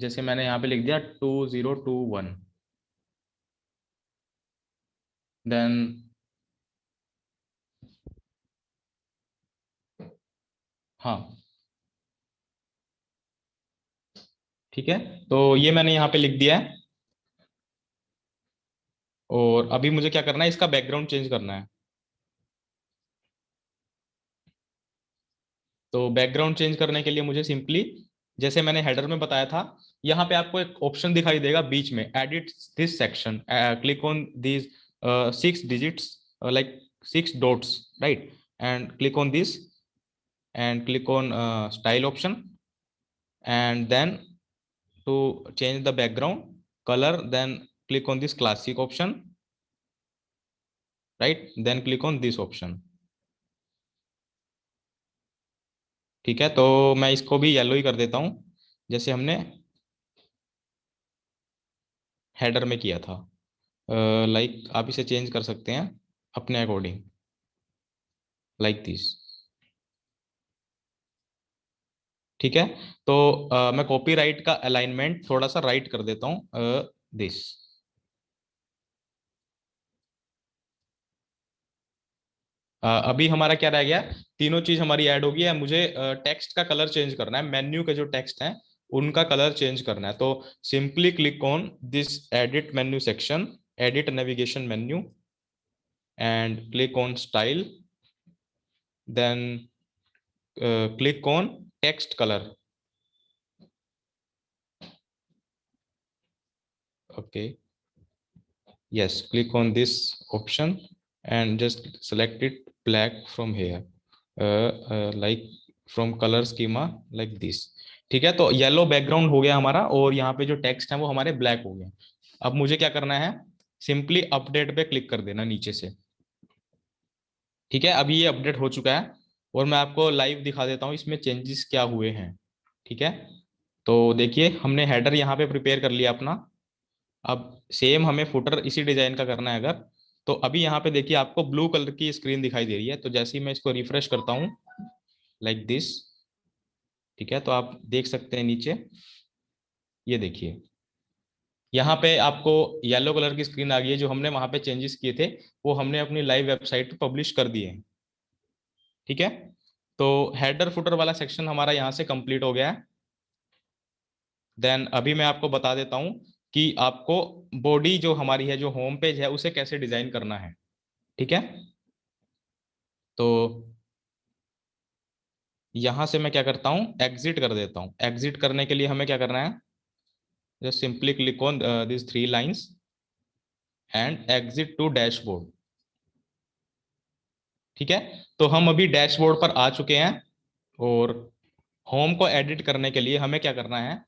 जैसे मैंने यहाँ पे लिख दिया 2021, देन हाँ ठीक है, तो ये मैंने यहाँ पे लिख दिया है। और अभी मुझे क्या करना है, इसका बैकग्राउंड चेंज करना है। तो बैकग्राउंड चेंज करने के लिए मुझे सिंपली, जैसे मैंने हेडर में बताया था, यहाँ पे आपको एक ऑप्शन दिखाई देगा बीच में, edit this section, click on this 6 digits, like 6 dots, right, and click on this and click on style option, and then to change the background color, then click on this classic option, right, then click on this option। ठीक है, तो मैं इसको भी yellow ही कर देता हूं, जैसे हमने हेडर में किया था। लाइक आप इसे चेंज कर सकते हैं अपने अकॉर्डिंग, लाइक दिस। ठीक है, तो मैं कॉपीराइट का अलाइनमेंट थोड़ा सा राइट कर देता हूं, दिस। अभी हमारा क्या रह गया, तीनों चीज हमारी ऐड होगी है। मुझे टेक्स्ट का कलर चेंज करना है, मेन्यू के जो टेक्स्ट हैं उनका कलर चेंज करना है। तो simply click on this edit menu section, edit navigation menu, and click on style, then click on text colour. Okay, yes, click on this option and just select it black from here, like from color schema like this। ठीक है, तो yellow background हो गया हमारा, और यहाँ पे जो टेक्स्ट है वो हमारे ब्लैक हो गए। अब मुझे क्या करना है, सिंपली अपडेट पे क्लिक कर देना नीचे से। ठीक है, अभी ये अपडेट हो चुका है, और मैं आपको लाइव दिखा देता हूँ इसमें चेंजेस क्या हुए हैं। ठीक है, तो देखिए हमने हेडर यहाँ पे प्रिपेयर कर लिया अपना। अब सेम हमें फुटर इसी डिजाइन का करना है अगर, तो अभी यहाँ पे देखिए आपको ब्लू कलर की स्क्रीन दिखाई दे रही है। तो जैसे ही मैं इसको रिफ्रेश करता हूँ लाइक दिस, ठीक है, तो आप देख सकते हैं नीचे, ये देखिए यहाँ पे आपको येलो कलर की स्क्रीन आ गई है। जो हमने वहां पे चेंजेस किए थे वो हमने अपनी लाइव वेबसाइट पे पब्लिश कर दिए हैं। ठीक है, तो हेडर फुटर वाला सेक्शन हमारा यहाँ से कंप्लीट हो गया है। देन अभी मैं आपको बता देता हूँ कि आपको बॉडी जो हमारी है, जो होम पेज है, उसे कैसे डिजाइन करना है। ठीक है, तो यहां से मैं क्या करता हूं, एग्जिट कर देता हूं। एग्जिट करने के लिए हमें क्या करना है, just simply click on this 3 lines and exit to dashboard. ठीक है, तो हम अभी डैशबोर्ड पर आ चुके हैं, और होम को एडिट करने के लिए हमें क्या करना है,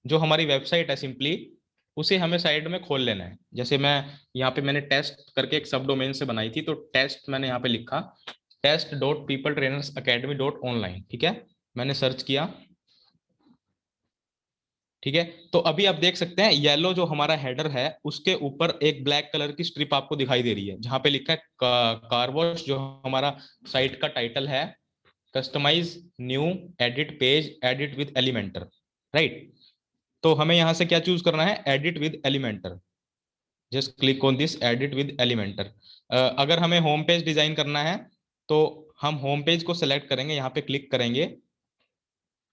जो हमारी वेबसाइट है सिंपली उसे हमें साइड में खोल लेना है। जैसे मैं यहाँ पे मैंने टेस्ट करके एक सब डोमेन से बनाई थी, तो टेस्ट मैंने यहाँ पे लिखा test.peopletrainersacademy.online। ठीक है, मैंने सर्च किया। ठीक है, तो अभी आप देख सकते हैं येलो जो हमारा हेडर है उसके ऊपर एक ब्लैक कलर की स्ट्रिप आपको दिखाई दे रही है, जहां पे लिखा है कार वॉश। जो हमारा साइट का टाइटल है, customize new edit page edit with Elementor, right. तो हमें यहां से क्या चूज करना है, edit with Elementor. Just click on this edit with Elementor. अगर हमें होम पेज डिजाइन करना है तो हम होम पेज को सेलेक्ट करेंगे, यहाँ पे क्लिक करेंगे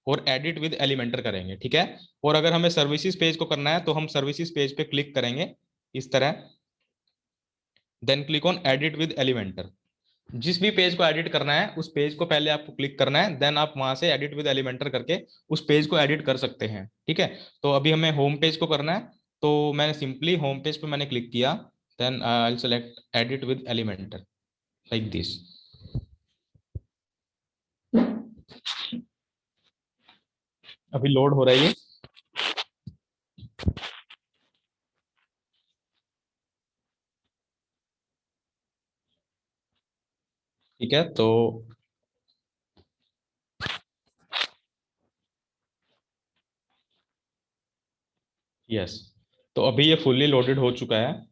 और एडिट विद एलिमेंटर करेंगे। ठीक है, और अगर हमें सर्विसेज पेज को करना है तो हम सर्विसेज पेज पे क्लिक करेंगे इस तरह, then click on edit with Elementor. जिस भी पेज को एडिट करना है उस पेज को पहले आपको क्लिक करना है, देन आप वहां से एडिट विद एलिमेंटर करके उस पेज को एडिट कर सकते हैं। ठीक है, तो अभी हमें होम पेज को करना है, तो मैंने सिंपली होम पेज पे मैंने क्लिक किया, then I will select edit with Elementor like this. अभी लोड हो रहा है ये। ठीक है, तो यस, तो अभी ये फुल्ली लोडेड हो चुका है।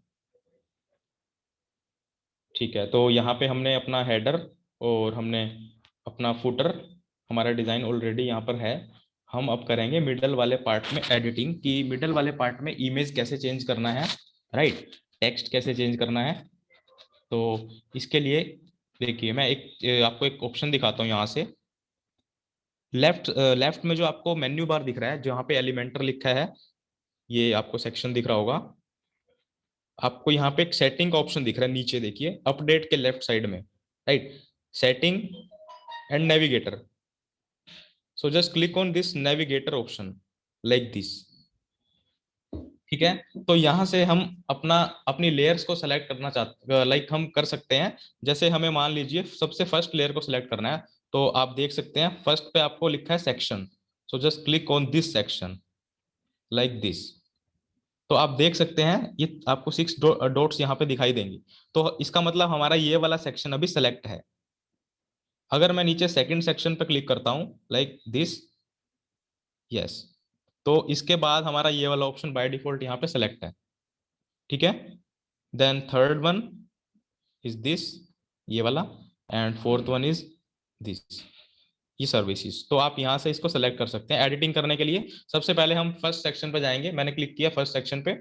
ठीक है, तो यहाँ पे हमने अपना हेडर और हमने अपना फुटर, हमारा डिजाइन ऑलरेडी यहाँ पर है। हम अब करेंगे मिडल वाले पार्ट में एडिटिंग, कि मिडल वाले पार्ट में इमेज कैसे चेंज करना है, राइट, टेक्स्ट कैसे चेंज करना है। तो इसके लिए देखिए मैं आपको एक ऑप्शन दिखाता हूँ यहाँ से। लेफ्ट में जो आपको मेन्यू बार दिख रहा है, जहाँ पे एलिमेंटर लिखा है, ये आपको सेक्शन दिख रहा होगा। आपको यहाँ पे एक सेटिंग का ऑप्शन दिख रहा है नीचे, देखिए अपडेट के लेफ्ट साइड में, right, setting and navigator. So just click on this navigator option like this. ठीक है, तो यहाँ से हम अपनी लेयर्स को सेलेक्ट करना चाहते, लाइक हम कर सकते हैं। जैसे हमें मान लीजिए सबसे फर्स्ट लेयर को सिलेक्ट करना है, तो आप देख सकते हैं फर्स्ट पे आपको लिखा है section. So just click on this section like this. तो आप देख सकते हैं ये आपको 6 डॉट्स यहाँ पे दिखाई देंगी। तो इसका मतलब हमारा ये वाला सेक्शन अभी सेलेक्ट है। अगर मैं नीचे सेकंड सेक्शन पे क्लिक करता हूँ लाइक दिस, यस, तो इसके बाद हमारा ये वाला ऑप्शन बाय डिफॉल्ट यहाँ पे सेलेक्ट है। ठीक है, then third one is this, ये वाला, and fourth one is this, ये सर्विसेज। तो आप यहाँ से इसको सेलेक्ट कर सकते हैं एडिटिंग करने के लिए। सबसे पहले हम फर्स्ट सेक्शन पे जाएंगे, मैंने क्लिक किया फर्स्ट सेक्शन पे।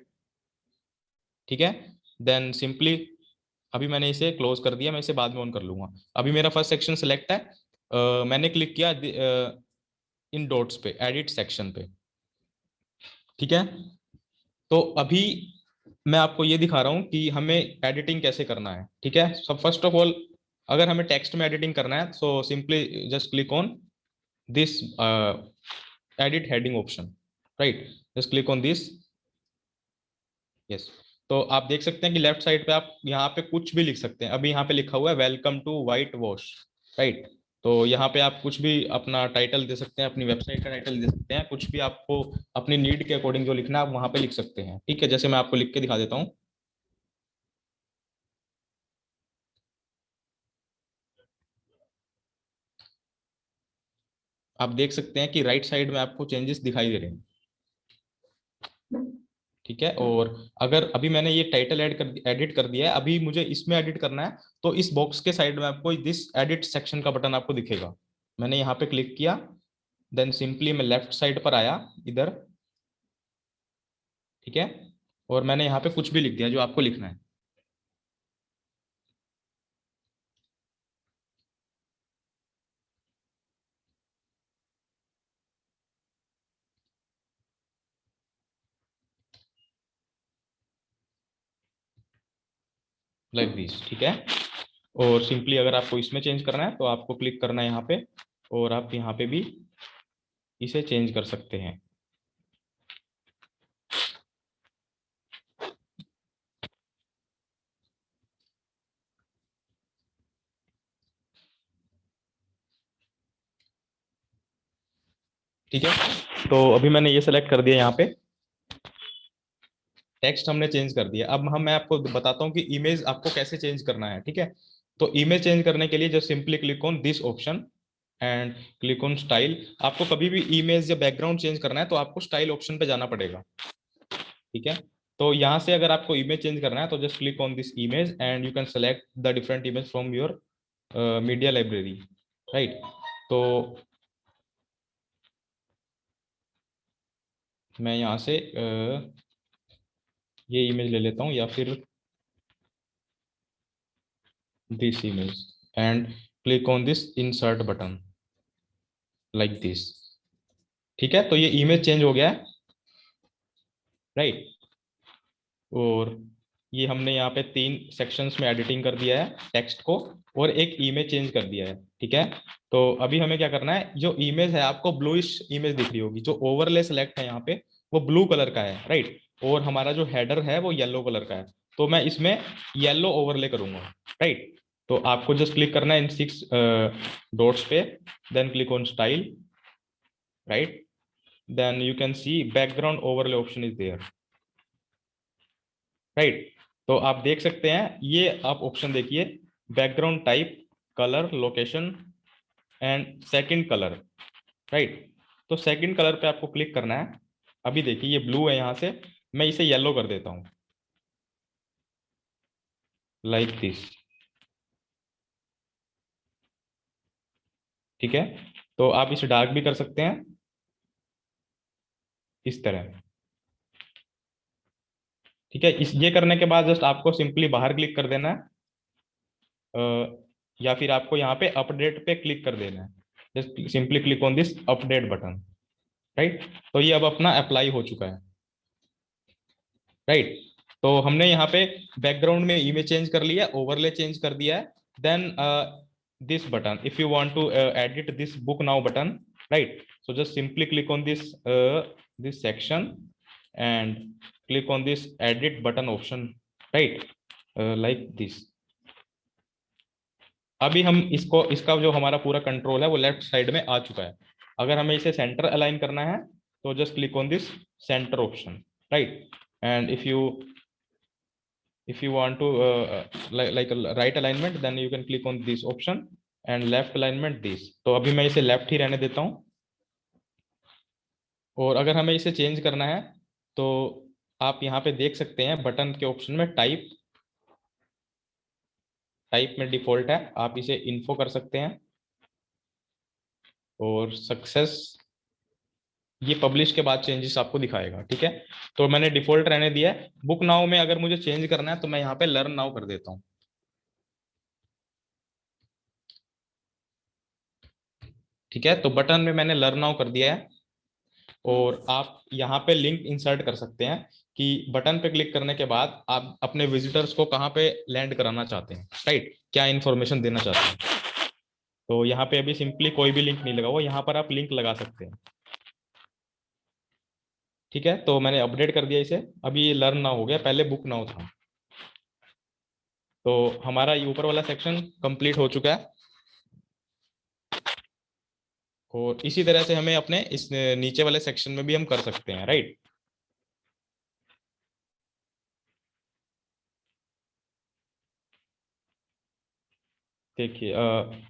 ठीक है, देन सिंपली अभी मैंने इसे क्लोज कर दिया, मैं इसे बाद में ऑन कर लूंगा। अभी मेरा फर्स्ट सेक्शन सेलेक्ट है। मैंने क्लिक किया इन डॉट्स पे, एडिट सेक्शन पे। ठीक है, तो अभी मैं आपको ये दिखा रहा हूँ कि हमें एडिटिंग कैसे करना है। ठीक है, सब फर्स्ट ऑफ ऑल अगर हमें टेक्स्ट में एडिटिंग करना है, so simply just click on this edit heading option, right, just click on this, yes. तो आप देख सकते हैं कि लेफ्ट साइड पे आप यहाँ पे कुछ भी लिख सकते हैं। अभी यहाँ पे लिखा हुआ है welcome to white wash, right. तो यहाँ पे आप कुछ भी अपना टाइटल दे सकते हैं, अपनी वेबसाइट का टाइटल दे सकते हैं, कुछ भी आपको अपनी नीड के अकॉर्डिंग जो लिखना है आप वहाँ पे लिख सकते हैं। ठीक है, जैसे मैं आपको लिख के दिखा देता हूँ। आप देख सकते हैं कि राइट साइड में आपको चेंजेस दिखाई दे रहे हैं। ठीक है, और अगर अभी मैंने ये टाइटल एडिट कर दिया है, अभी मुझे इसमें एडिट करना है, तो इस बॉक्स के साइड में आपको दिस एडिट सेक्शन का बटन आपको दिखेगा। मैंने यहाँ पे क्लिक किया, देन सिंपली मैं लेफ्ट साइड पर आया इधर। ठीक है, और मैंने यहाँ पे कुछ भी लिख दिया जो आपको लिखना है। Like this. ठीक है, और सिंपली अगर आपको इसमें चेंज करना है तो आपको क्लिक करना है यहाँ पे, और आप यहाँ पे भी इसे चेंज कर सकते हैं। ठीक है, तो अभी मैंने ये सेलेक्ट कर दिया, यहाँ पे टेक्स्ट हमने चेंज कर दिया। अब मैं आपको बताता हूँ कि इमेज आपको कैसे चेंज करना है। ठीक है, तो इमेज चेंज करने के लिए just simply click on this option and click on style. आपको कभी भी इमेज या बैकग्राउंड चेंज करना है तो आपको स्टाइल ऑप्शन पे जाना पड़ेगा। ठीक है, तो यहाँ से अगर आपको इमेज चेंज करना है तो just click on this image and you can select the different image from your media library, right. तो मैं यहाँ से ये इमेज ले लेता हूँ, या फिर this image, and click on this insert button like this. ठीक है, तो ये इमेज चेंज हो गया है, राइट। और ये हमने यहाँ पे 3 सेक्शंस में एडिटिंग कर दिया है टेक्स्ट को, और एक इमेज चेंज कर दिया है। ठीक है, तो अभी हमें क्या करना है, जो इमेज है आपको ब्लूइश इमेज दिख रही होगी, जो ओवरले सेलेक्ट है यहाँ पे वो ब्लू कलर का है, राइट, और हमारा जो हेडर है वो येलो कलर का है। तो मैं इसमें येलो ओवरले करूंगा, राइट। तो आपको जस्ट क्लिक करना है इन 6 डॉट्स पे, then click on style, right, then you can see background overlay option is there, right. तो आप देख सकते हैं, ये आप ऑप्शन देखिए, background type, colour, location and second colour, right. तो सेकंड कलर पे आपको क्लिक करना है। अभी देखिए ये ब्लू है, यहाँ से मैं इसे येलो कर देता हूं लाइक दिस। ठीक है, तो आप इसे डार्क भी कर सकते हैं, इस तरह। ठीक है, इस ये करने के बाद जस्ट आपको सिंपली बाहर क्लिक कर देना है, या फिर आपको यहाँ पे अपडेट पे क्लिक कर देना है। Just simply click on this update button, right. तो ये अब अपना अप्लाई हो चुका है, राइट। तो हमने यहाँ पे बैकग्राउंड में इमेज चेंज कर लिया है, ओवरले चेंज कर दिया है। Then this button, if you want to edit this book now button, right, so just simply click on this section and click on this edit button option, right, like this। अभी हम इसको, इसका जो हमारा पूरा कंट्रोल है वो left side में आ चुका है। अगर हमें इसे सेंटर अलाइन करना है तो just click on this centre option, right. And if you want to like a right alignment, then you can click on this option, and left alignment this। तो अभी मैं इसे लेफ्ट ही रहने देता हूं। और अगर हमें इसे चेंज करना है तो आप यहाँ पे देख सकते हैं बटन के ऑप्शन में टाइप में डिफॉल्ट है, आप इसे इन्फो कर सकते हैं। और सक्सेस, ये पब्लिश के बाद चेंजेस आपको दिखाएगा, ठीक है। तो मैंने डिफॉल्ट रहने दिया है। बुक नाउ में अगर मुझे चेंज करना है तो मैं यहाँ पे लर्न नाउ कर देता हूँ, ठीक है। तो बटन में मैंने लर्न नाउ कर दिया है। और आप यहाँ पे लिंक इंसर्ट कर सकते हैं कि बटन पे क्लिक करने के बाद आप अपने विजिटर्स को कहाँ पे लैंड कराना चाहते हैं, राइट, क्या इंफॉर्मेशन देना चाहते हैं। तो यहाँ पे अभी सिंपली कोई भी लिंक नहीं लगा हुआ, यहाँ पर आप लिंक लगा सकते हैं, ठीक है। तो मैंने अपडेट कर दिया इसे, अभी ये लर्न नाउ हो गया, पहले बुक नाउ था। तो हमारा ये ऊपर वाला सेक्शन कंप्लीट हो चुका है। और इसी तरह से हमें अपने इस नीचे वाले सेक्शन में भी हम कर सकते हैं, राइट। देखिए,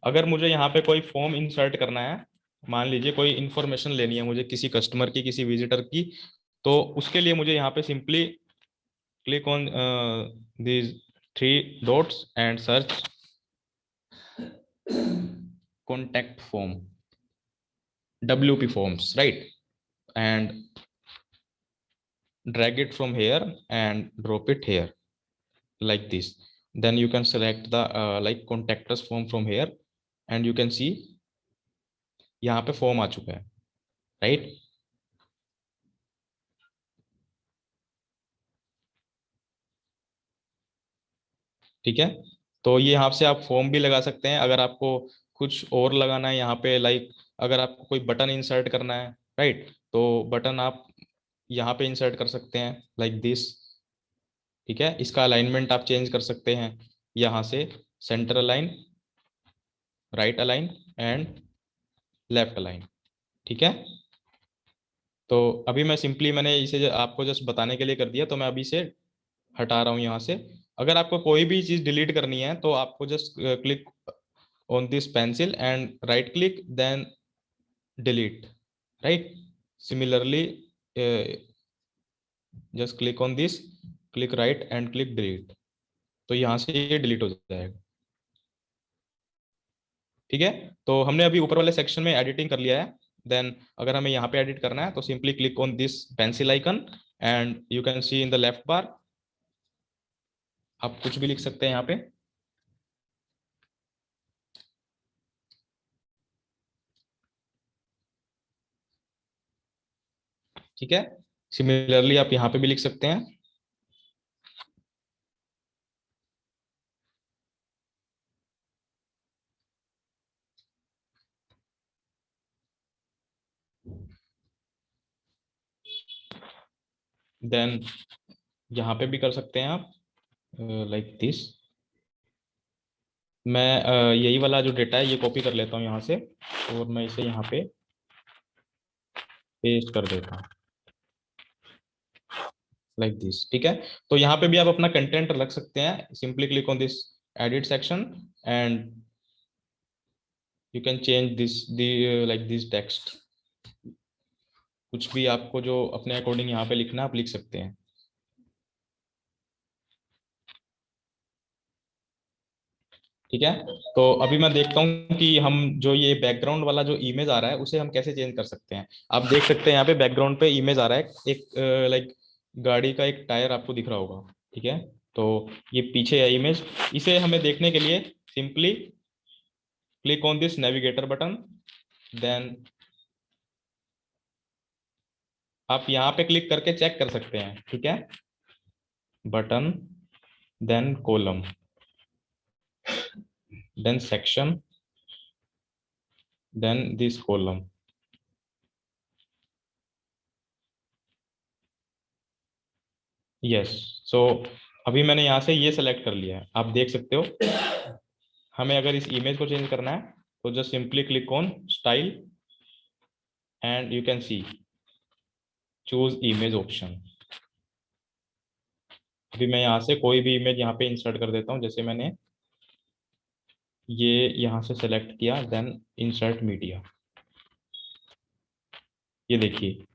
अगर मुझे यहाँ पे कोई फॉर्म इंसर्ट करना है, मान लीजिए कोई इंफॉर्मेशन लेनी है मुझे किसी कस्टमर की, किसी विजिटर की, तो उसके लिए मुझे यहाँ पे simply click on these 3 dots and search contact form, WP forms, right, and drag it from here and drop it here like this। Then you can select the like contact us form from here, and you can see यहाँ पे form आ चुका है, right. ठीक है, तो ये यहाँ से आप फॉर्म भी लगा सकते हैं। अगर आपको कुछ और लगाना है यहाँ पे, लाइक अगर आपको कोई बटन इंसर्ट करना है, राइट, तो बटन आप यहाँ पे इंसर्ट कर सकते हैं लाइक दिस, ठीक है। इसका अलाइनमेंट आप चेंज कर सकते हैं यहाँ से, centre align, right align and left align, ठीक है। तो अभी मैं सिंपली, मैंने इसे आपको जस्ट बताने के लिए कर दिया, तो मैं अभी से हटा रहा हूँ यहाँ से। अगर आपको कोई भी चीज डिलीट करनी है तो आपको just click on this pencil and right click, then delete, right. Similarly just click on this, click right and click delete, तो यहाँ से ये डिलीट हो जाएगा, ठीक है। तो हमने अभी ऊपर वाले सेक्शन में एडिटिंग कर लिया है। देन अगर हमें यहाँ पे एडिट करना है तो simply click on this pencil icon and you can see in the left bar, आप कुछ भी लिख सकते हैं यहाँ पे, ठीक है। सिमिलरली आप यहाँ पे भी लिख सकते हैं। देन यहाँ पे भी कर सकते हैं आप लाइक दिस। मैं यही वाला जो डेटा है ये कॉपी कर लेता हूँ यहाँ से, और मैं इसे यहाँ पे पेस्ट कर देता हूँ लाइक दिस, ठीक है। तो यहाँ पे भी आप अपना कंटेंट रख सकते हैं। Simply click on this edit section and you can change this like this text. कुछ भी आपको जो अपने अकॉर्डिंग यहाँ पे लिखना है आप लिख सकते हैं। ठीक है, तो अभी मैं देखता हूँ कि हम जो ये बैकग्राउंड वाला जो इमेज आ रहा है उसे हम कैसे चेंज कर सकते हैं। आप देख सकते हैं यहाँ पे बैकग्राउंड पे इमेज आ रहा है, एक लाइक गाड़ी का एक टायर आपको दिख रहा होगा। ठीक है, तो ये पीछे है इमेज। इसे हमें देखने के लिए simply click on this navigator button, then आप यहाँ पे क्लिक करके चेक कर सकते हैं। ठीक है, button, then column, then section, then this column. Yes, so अभी मैंने यहाँ से ये सेलेक्ट कर लिया है, आप देख सकते हो। हमें अगर इस इमेज को चेंज करना है तो just simply click on style and you can C choose image option. अभी मैं यहाँ से कोई भी इमेज यहाँ पे इंसर्ट कर देता हूँ, जैसे मैंने ये यहाँ से सेलेक्ट किया, देन इंसर्ट मीडिया। ये देखिए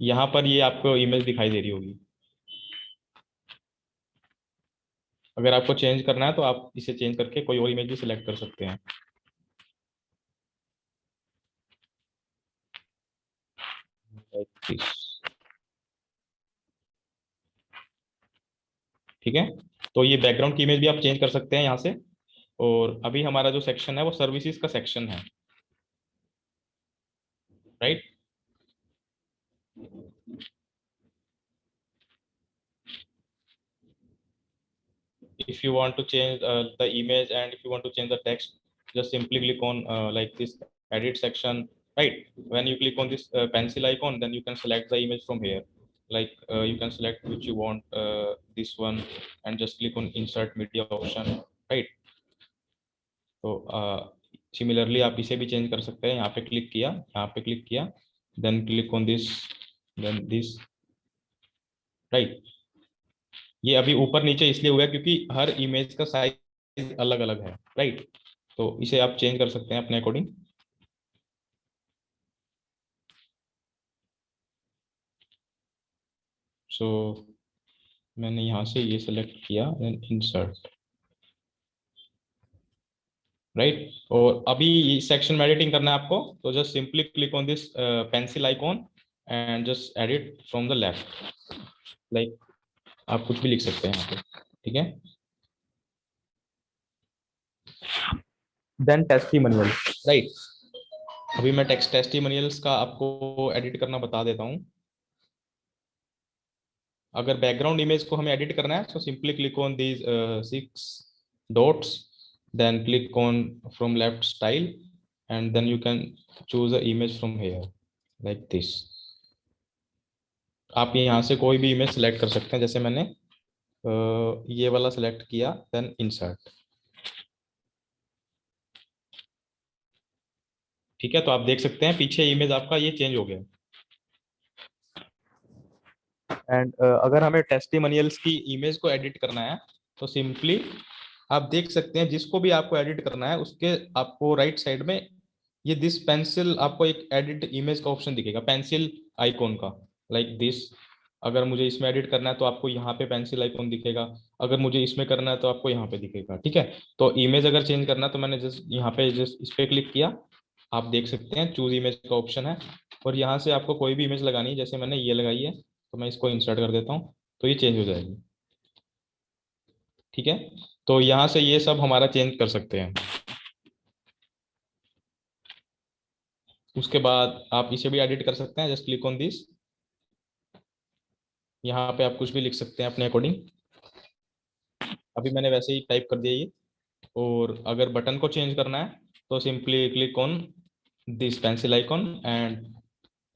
यहाँ पर ये आपको इमेज दिखाई दे रही होगी। अगर आपको चेंज करना है तो आप इसे चेंज करके कोई और इमेज भी सिलेक्ट कर सकते हैं। Like this. ठीक है, तो ये बैकग्राउंड की इमेज भी आप चेंज कर सकते हैं यहाँ से। और अभी हमारा जो सेक्शन है वो सर्विसेज का सेक्शन है, right. If you want to change the image and if you want to change the text, just simply click on like this edit section, right? When you click on this pencil icon, then you can select the image from here. Like you can select which you want, this one, and just click on insert media option, right? तो similarly आप इसे भी change कर सकते हैं। यहाँ पे click किया, यहाँ पे क्लिक किया, then click on this, then this, right. ये अभी ऊपर नीचे इसलिए हुआ है क्योंकि हर इमेज का साइज अलग अलग है, राइट। तो इसे आप चेंज कर सकते हैं अपने अकॉर्डिंग। सो मैंने यहाँ से ये सेलेक्ट किया, देन इंसर्ट, राइट। और अभी सेक्शन में एडिटिंग करना है आपको, तो just simply click on this pencil icon and just edit from the left. Like आप कुछ भी लिख सकते हैं यहाँ पे, ठीक है। Then testimonial, right. अभी मैं टेस्टिमोनियल्स का आपको एडिट करना बता देता हूँ। अगर बैकग्राउंड इमेज को हमें एडिट करना है तो simply click on these 6 dots, then click on from left style and then you can choose a image from here like this। आप यहाँ से कोई भी इमेज सेलेक्ट कर सकते हैं, जैसे मैंने ये वाला सेलेक्ट किया, देन इंसर्ट। ठीक है, तो आप देख सकते हैं पीछे इमेज आपका ये चेंज हो गया। एंड अगर हमें टेस्टिमोनियल्स की इमेज को एडिट करना है तो सिंपली आप देख सकते हैं, जिसको भी आपको एडिट करना है उसके आपको राइट साइड में ये दिस पेंसिल, आपको एक एडिट इमेज का ऑप्शन दिखेगा, पेंसिल आइकॉन का, लाइक दिस। अगर मुझे इसमें एडिट करना है तो आपको यहाँ पे पेंसिल आइकॉन दिखेगा, अगर मुझे इसमें करना है तो आपको यहाँ पे दिखेगा। ठीक है, तो इमेज अगर चेंज करना है तो मैंने जस्ट यहाँ पे जस्ट इस पे क्लिक किया, आप देख सकते हैं चूज इमेज का ऑप्शन है। और यहाँ से आपको कोई भी इमेज लगानी है, जैसे मैंने ये लगाई है तो मैं इसको इंसर्ट कर देता हूँ, तो ये चेंज हो जाएगी। ठीक है, तो यहाँ से ये सब हमारा चेंज कर सकते हैं। उसके बाद आप इसे भी एडिट कर सकते हैं, जस्ट क्लिक ऑन दिस। यहाँ पे आप कुछ भी लिख सकते हैं अपने अकॉर्डिंग। अभी मैंने वैसे ही टाइप कर दिया ये। और अगर बटन को चेंज करना है तो simply click on this pencil icon and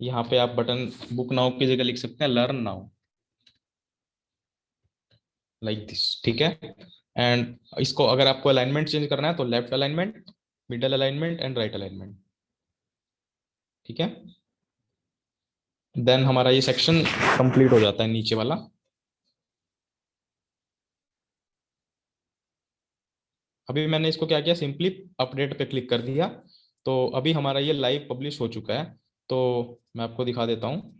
यहाँ पे आप बटन बुक नाउ की जगह लिख सकते हैं लर्न नाउ, लाइक दिस। ठीक है, एंड इसको अगर आपको अलाइनमेंट चेंज करना है तो left alignment, middle alignment and right alignment. ठीक है, देन हमारा ये सेक्शन कंप्लीट हो जाता है नीचे वाला। अभी मैंने इसको क्या किया, सिंपली अपडेट पे क्लिक कर दिया, तो अभी हमारा ये लाइव पब्लिश हो चुका है। तो मैं आपको दिखा देता हूँ,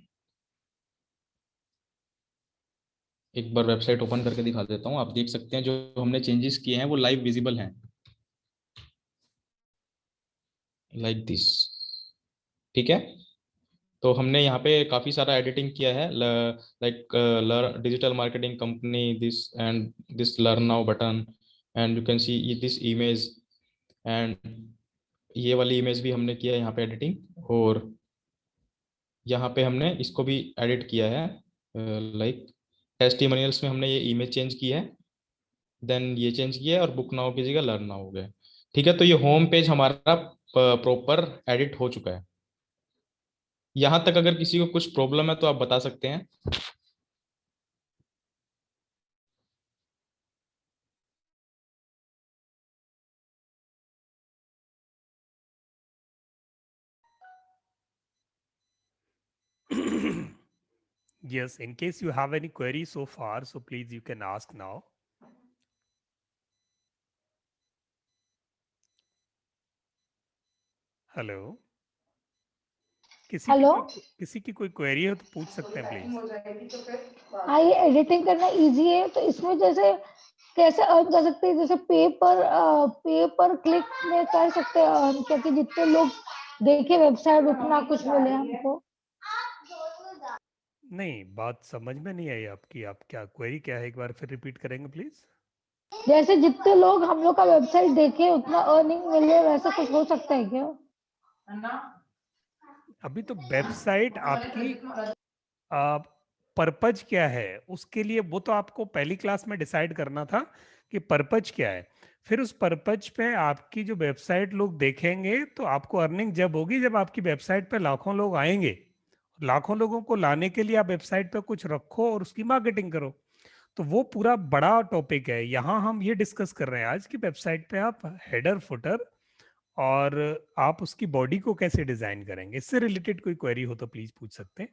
एक बार वेबसाइट ओपन करके दिखा देता हूँ। आप देख सकते हैं जो हमने चेंजेस किए हैं वो लाइव विजिबल हैं। Like this. ठीक है, तो हमने यहाँ पे काफी सारा एडिटिंग किया है, like digital marketing company, this and this learn now button, and you can see this image, and ये वाली इमेज भी हमने किया है यहाँ पे एडिटिंग, और यहाँ पे हमने इसको भी एडिट किया है, लाइक टेस्टिमोनियल्स में हमने ये इमेज चेंज की है, देन ये चेंज किया है, और बुक नाउ की जगह लर्न नाउ हो गया। ठीक है, तो ये होम पेज हमारा प्रॉपर एडिट हो चुका है। यहाँ तक अगर किसी को कुछ प्रॉब्लम है तो आप बता सकते हैं। Yes, in case you have any query so far, so please you can ask now. Hello, hello, किसी की कोई क्वेरी हो तो पूछ सकते हैं प्लीज। हाँ ये एडिटिंग करना इजी है, तो इसमें जैसे कैसे अर्न कर सकते हैं? जैसे पे पर क्लिक में कर सकते हैं अर्न, क्योंकि जितने लोग देखे वेबसाइट उतना कुछ मिले हमको। नहीं, बात समझ में नहीं आई आपकी। आप क्या क्वेरी क्या है, एक बार फिर रिपीट करेंगे प्लीज। जैसे जितने लोग हम लोग का वेबसाइट देखे उतना अर्निंग मिले, वैसा कुछ हो सकता है क्या? अभी तो वेबसाइट आपकी पर्पज क्या है उसके लिए, वो तो आपको पहली क्लास में डिसाइड करना था कि पर्पज क्या है। फिर उस पर्पज पे आपकी जो वेबसाइट लोग देखेंगे तो आपको अर्निंग जब होगी जब आपकी वेबसाइट पे लाखों लोग आएंगे। लाखों लोगों को लाने के लिए आप वेबसाइट पे कुछ रखो और उसकी मार्केटिंग करो। तो वो पूरा बड़ा टॉपिक है। यहाँ हम ये डिस्कस कर रहे हैं आज कि वेबसाइट पे आप हेडर फुटर और आप उसकी बॉडी को कैसे डिजाइन करेंगे। इससे रिलेटेड कोई क्वेरी हो तो प्लीज पूछ सकते हैं।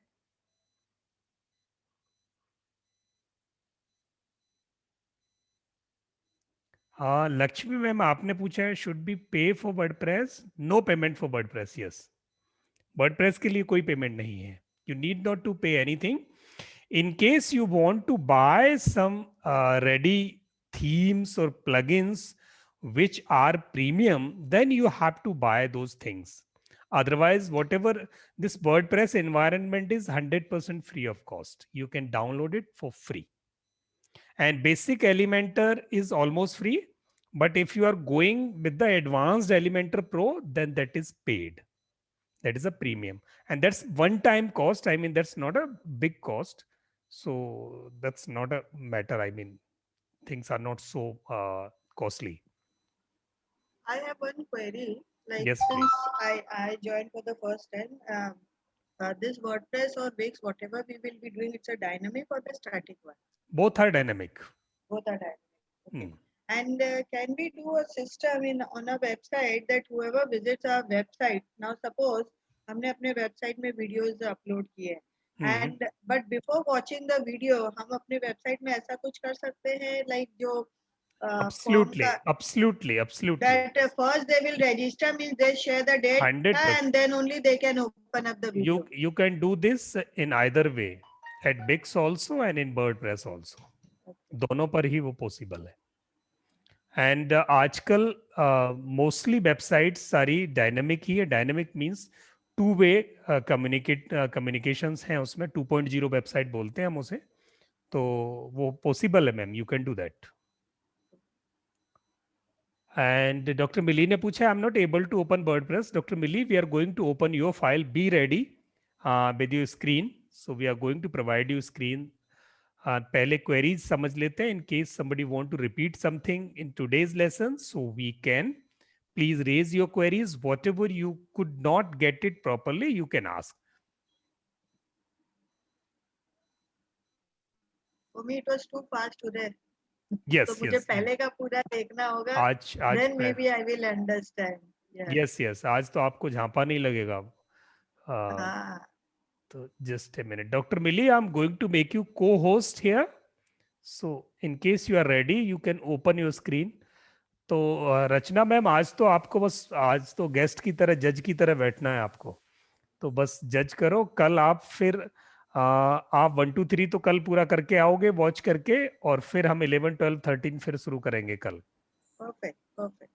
हाँ लक्ष्मी मैम, आपने पूछा है should be pay for WordPress. No payment for WordPress. Yes, WordPress के लिए कोई पेमेंट नहीं है। You need not to pay anything. In case you want to buy some ready themes or plugins which are premium, then you have to buy those things. Otherwise, whatever, this WordPress environment is 100% free of cost. You can download it for free. And basic Elementor is almost free. But if you are going with the advanced Elementor Pro, then that is paid. That is a premium. And that's one-time cost. I mean, that's not a big cost. So that's not a matter. I mean, things are not so costly. I have one query. Like Yes, since please. I joined for the first time, this WordPress or Wix, whatever we will be doing, it's a dynamic or the static one? Both are dynamic. Both are dynamic. Okay. Hmm. And can we do a system on a website that whoever visits our website, now suppose हमने अपने website में videos upload किए हैं, and but before watching the video हम अपने website में ऐसा कुछ कर सकते हैं like जो Absolutely, absolutely, absolutely. that first they will register, means they share the date 100%. and then only they can open up the video. You can do this in either way, at Wix also and in WordPress also. दोनों पर ही वो possible है। And आजकल mostly website सारी dynamic ही है। Dynamic means two way communications हैं उसमें। 2.0 website बोलते हैं हम उसे। तो वो पॉसिबल है ma'am, you can do that. And doctor Mili ने पूछा, I am not able to open WordPress. Doctor Mili, we are going to open your file, be ready with your screen. So we are going to provide you screen. पहले queries समझ लेते हैं in case somebody want to repeat something in today's lesson, so we can please raise your queries. Whatever you could not get it properly, you can ask. For me it was too fast today. Yes, तो मुझे yes. पहले का पूरा देखना होगा, आज then maybe I will understand. Yeah. Yes, yes. आज तो आपको झांपा नहीं लगेगा। हाँ. तो just a minute. Dr. Millie, I'm going to make you co-host here. So in case you are ready, you can open your screen. तो रचना ma'am, आज तो आपको बस आज तो गेस्ट की तरह, जज की तरह बैठना है आपको। तो बस जज करो। कल आप फिर आप 1 2 3 तो कल पूरा करके आओगे वॉच करके, और फिर हम 11 12 13 फिर शुरू करेंगे कल। Perfect, perfect.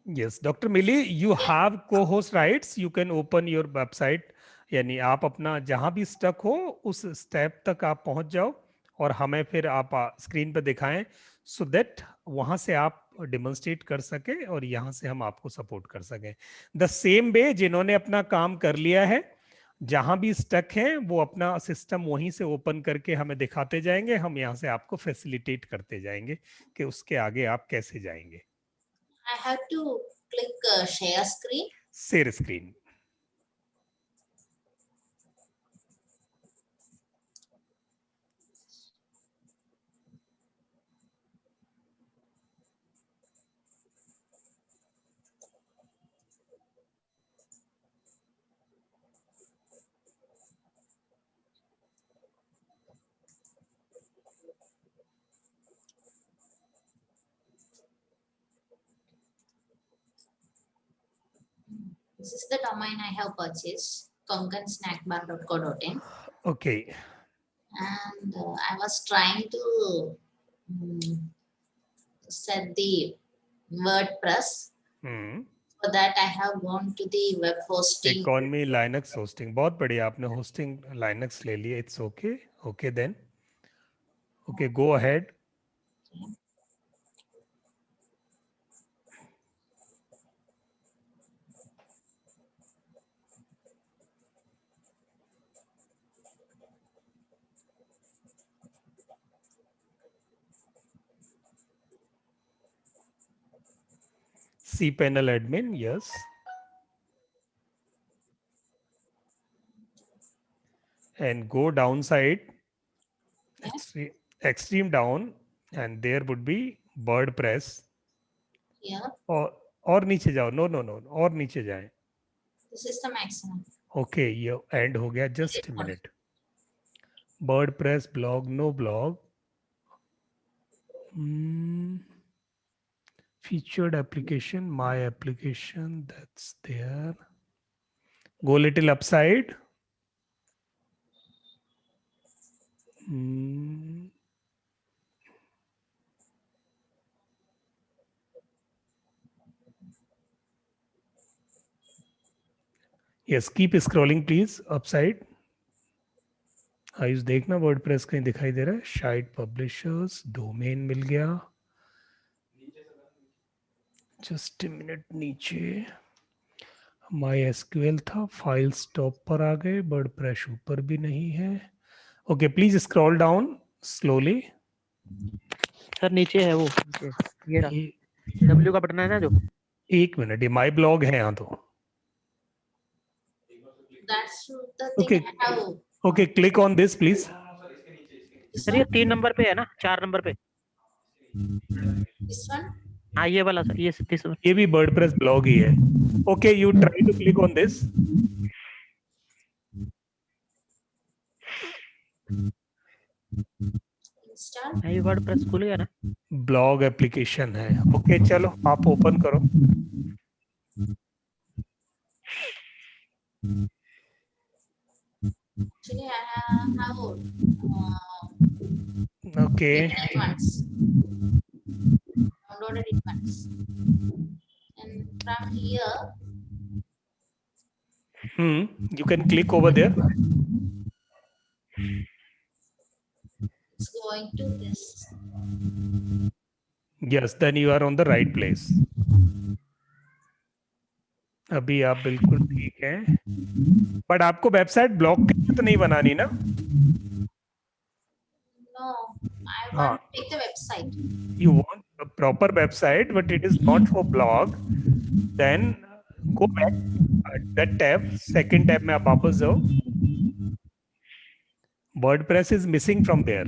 Yes, Dr. Millie, you have co-host rights. You can open your website. यानी आप अपना जहां भी स्टक हो उस स्टेप तक आप पहुंच जाओ और हमें फिर आप स्क्रीन पर दिखाएं सो दैट वहां से आप डेमोन्स्ट्रेट कर सके और यहाँ से हम आपको सपोर्ट कर सकें द सेम वे जिन्होंने अपना काम कर लिया है जहां भी स्टक हैं वो अपना सिस्टम वहीं से ओपन करके हमें दिखाते जाएंगे हम यहाँ से आपको फैसिलिटेट करते जाएंगे कि उसके आगे आप कैसे जाएंगे I have to click share screen. Share screen This is the domain I have purchased, konkansnackbar.co.in. Okay. And I was trying to set the WordPress. For that, I have gone to the web hosting. Economy Linux hosting. बहुत बढ़िया आपने hosting Linux ले लिया. It's okay. Okay then. Okay, go ahead. cPanel admin, yes. And go downside, extreme down, and there would be WordPress. Yeah. और नीचे जाओ, no, और नीचे जाएं. This is the maximum. Okay, ये end हो गया. Just a minute. WordPress blog, no blog. Featured application, my application, that's there. Go little upside. Yes, keep scrolling please, upside. Ayush देखना वर्डप्रेस कहीं दिखाई दे रहा है शाइट पब्लिशर्स डोमेन मिल गया जस्ट अ मिनट नीचे MySQL था फाइल्स टॉप पर आ गए वर्डप्रेस ऊपर भी नहीं है okay please scroll down slowly sir नीचे है वो ये W का बटन है ना जो एक मिनट ये माय ब्लॉग है यहाँ तो okay click on this please sir ये 3 नंबर पे है ना 4 नंबर पे हाँ ये वाला सर ये भी वर्डप्रेस ब्लॉग ही है okay you try to click on this ये वर्डप्रेस खुल गया ना ब्लॉग एप्लीकेशन है ओके चलो आप ओपन करो Actually, I have okay downloaded it once, and from here, you can click over there. It's going to this. Yes, then you are on the right place. अभी आप बिल्कुल ठीक हैं but आपको वेबसाइट ब्लॉक तो नहीं बनानी ना No, I want to pick the website. You want a proper website but it is not for blog then go back that tab second tab में आप वापस जाओ WordPress is missing from there.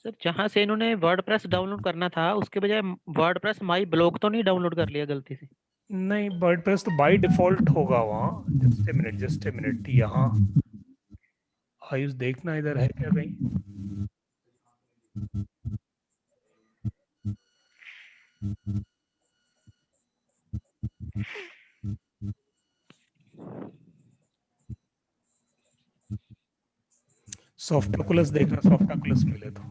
Sir जहां से इन्होंने WordPress download करना था उसके बजाय वर्डप्रेस माई ब्लॉग तो नहीं डाउनलोड कर लिया गलती से नहीं वर्डप्रेस तो बाय डिफॉल्ट होगा वहाँ जस्ट ए मिनट यहाँ आयुष देखना इधर है क्या कहीं सॉफ्टकुलस देखना सॉफ्टकुलस मिले तो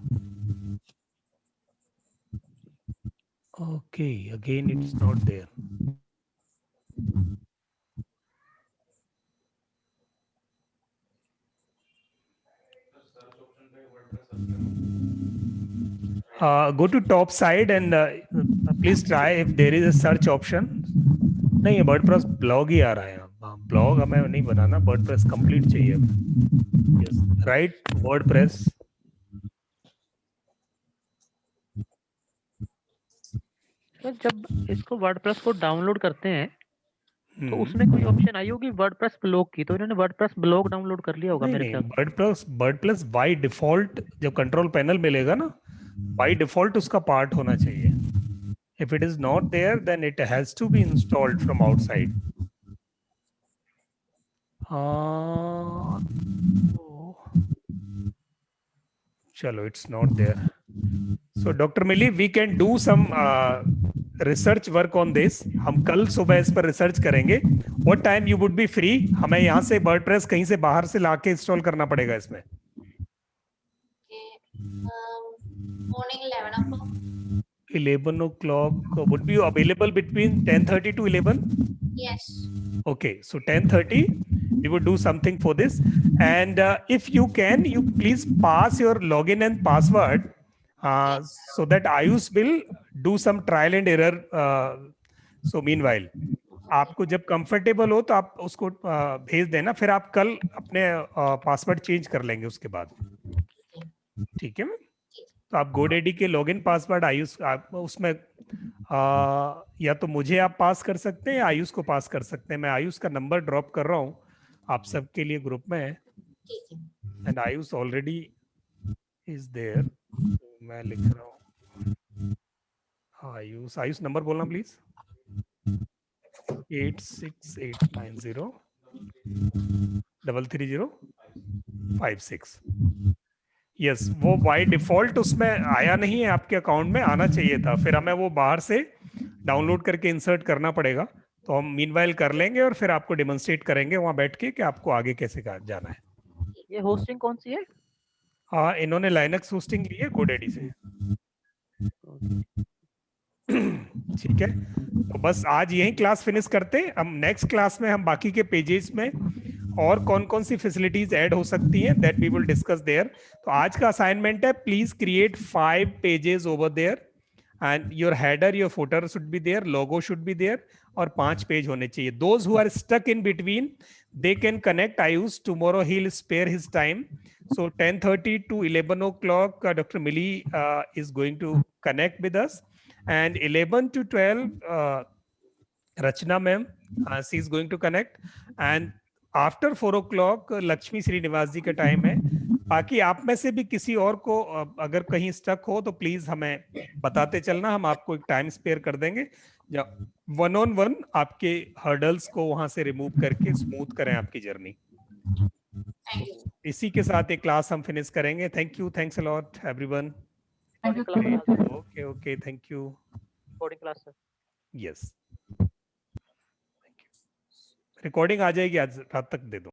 okay Okay, again it's not there. Go to top side and please try if there is a search option. नहीं, वर्डप्रेस ब्लॉग ही आ रहा है. ब्लॉग हमें नहीं बनाना, वर्डप्रेस कंप्लीट चाहिए. Yes, right, WordPress. तो जब इसको वर्डप्रेस को डाउनलोड करते हैं तो उसमें कोई ऑप्शन आई होगी वर्डप्रेस ब्लॉग की, तो इन्होंने वर्डप्रेस ब्लॉग डाउनलोड कर लिया होगा मेरे ख्याल से. वर्डप्रेस बाय डिफॉल्ट जब कंट्रोल पैनल मिलेगा ना, बाय डिफॉल्ट उसका पार्ट होना चाहिए. If it is not there, then it has to be installed from outside. Chalo, it's not there. So Dr. Millie, we can do some research work on this. हम कल सुबह इस पर research करेंगे. What time you would be free? हमें यहाँ से WordPress कहीं से बाहर से लाके इंस्टॉल करना पड़ेगा इसमें. Morning 11 o'clock. 11 o'clock would be available between 10:30 to 11? Yes. Okay, so 10:30 we would do something for this, and if you can, you please pass your login and password so that Ayush will do some trial and error. So meanwhile, आपको जब comfortable हो तो आप उसको भेज देना, फिर आप कल अपने पासवर्ड चेंज कर लेंगे उसके बाद. ठीक है मैम? तो आप GoDaddy के लॉगिन पासवर्ड आयुष आप उसमें या तो मुझे आप पास कर सकते हैं या आयुष को पास कर सकते हैं. मैं आयुष का नंबर ड्रॉप कर रहा हूँ आप सबके लिए ग्रुप में, and Ayush already is there. मैं लिख रहा हूँ आयुष नंबर बोलना प्लीज. 86890 33056. यस, वो बाय डिफॉल्ट उसमें आया नहीं है, आपके अकाउंट में आना चाहिए था. फिर हमें वो बाहर से डाउनलोड करके इंसर्ट करना पड़ेगा. तो हम मीनवाइल कर लेंगे और फिर आपको डेमोन्स्ट्रेट करेंगे वहां बैठ के कि आपको आगे कैसे जाना है. ये होस्टिंग कौन सी है? इन्होंने लाइनक्स होस्टिंग ली है GoDaddy से. ठीक है, तो बस आज यही क्लास फिनिश करते हैं. हम नेक्स्ट क्लास में हम बाकी के पेजेस में और कौन कौन सी फैसिलिटीज ऐड हो सकती हैं that we will discuss there. तो आज का असाइनमेंट है, please create 5 pages over there and your header your footer should be there, logo should be there, और 5 पेज होने चाहिए. Those who are stuck in between they can connect Ayush tomorrow, he will spare his time. So 10:30 to 11 o'clock, Dr. Millie is going to connect with us, and 11 to 12, Rachna ma'am, she is going to connect, and after 4 o'clock, Lakshmi Srinivas जी का time है. बाकी आप में से भी किसी और को अगर कहीं स्टक हो तो प्लीज हमें बताते चलना, हम आपको एक टाइम स्पेयर कर देंगे. जब 1-on-1 आपके हर्डल्स को वहां से रिमूव करके स्मूथ करें आपकी जर्नी. इसी के साथ एक क्लास हम फिनिश करेंगे. Thank you, thanks a lot everyone. Okay, thank you. Recording class sir. Yes, recording आ जाएगी आज रात तक, दे दो.